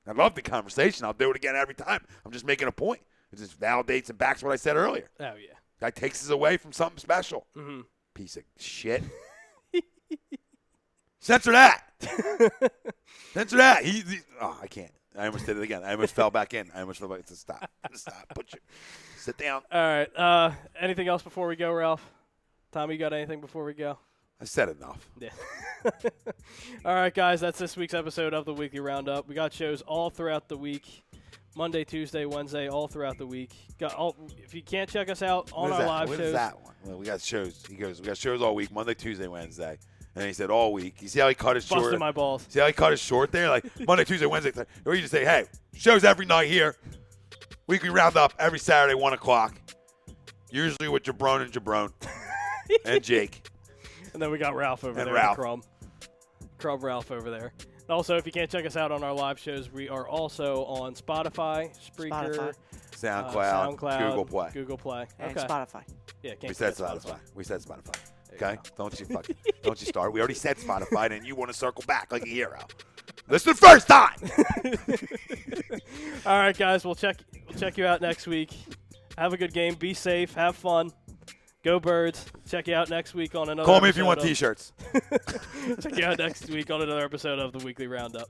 I love the conversation. I'll do it again every time. I'm just making a point. It just validates and backs what I said earlier. Oh, yeah. Guy takes us away from something special. Piece of shit. Censor that. Censor that. I can't. I almost did it again. I almost fell back in. Stop. Sit down. All right. Anything else before we go, Ralph? Tommy, you got anything before we go? I said enough. Yeah. All right, guys. That's this week's episode of the Weekly Roundup. We got shows all throughout the week. Monday, Tuesday, Wednesday, all throughout the week. If you can't check us out on our live shows. What is that one? Well, we got shows. He goes, we got shows all week, Monday, Tuesday, Wednesday. And he said all week. You see how he cut it short? Busted my balls. See how he cut it short there? Like Monday, Tuesday, Wednesday. Or you just say, hey, shows every night here. Weekly Roundup every Saturday, 1 o'clock. Usually with Jabron and Jake. And then we got Ralph over there. Ralph. Crumb Ralph over there. And also, if you can't check us out on our live shows, we are also on Spotify, Spreaker, SoundCloud, Google Play. And Okay. Spotify. Yeah, can't We said forget Spotify. Okay? Don't you start. We already said Spotify, and you want to circle back like a hero. Listen first time. All right, guys. We'll check you out next week. Have a good game. Be safe. Have fun. Go Birds. Check you out next week on another Call me if you episode want of- T-shirts. Check you out next week on another episode of the Weekly Roundup.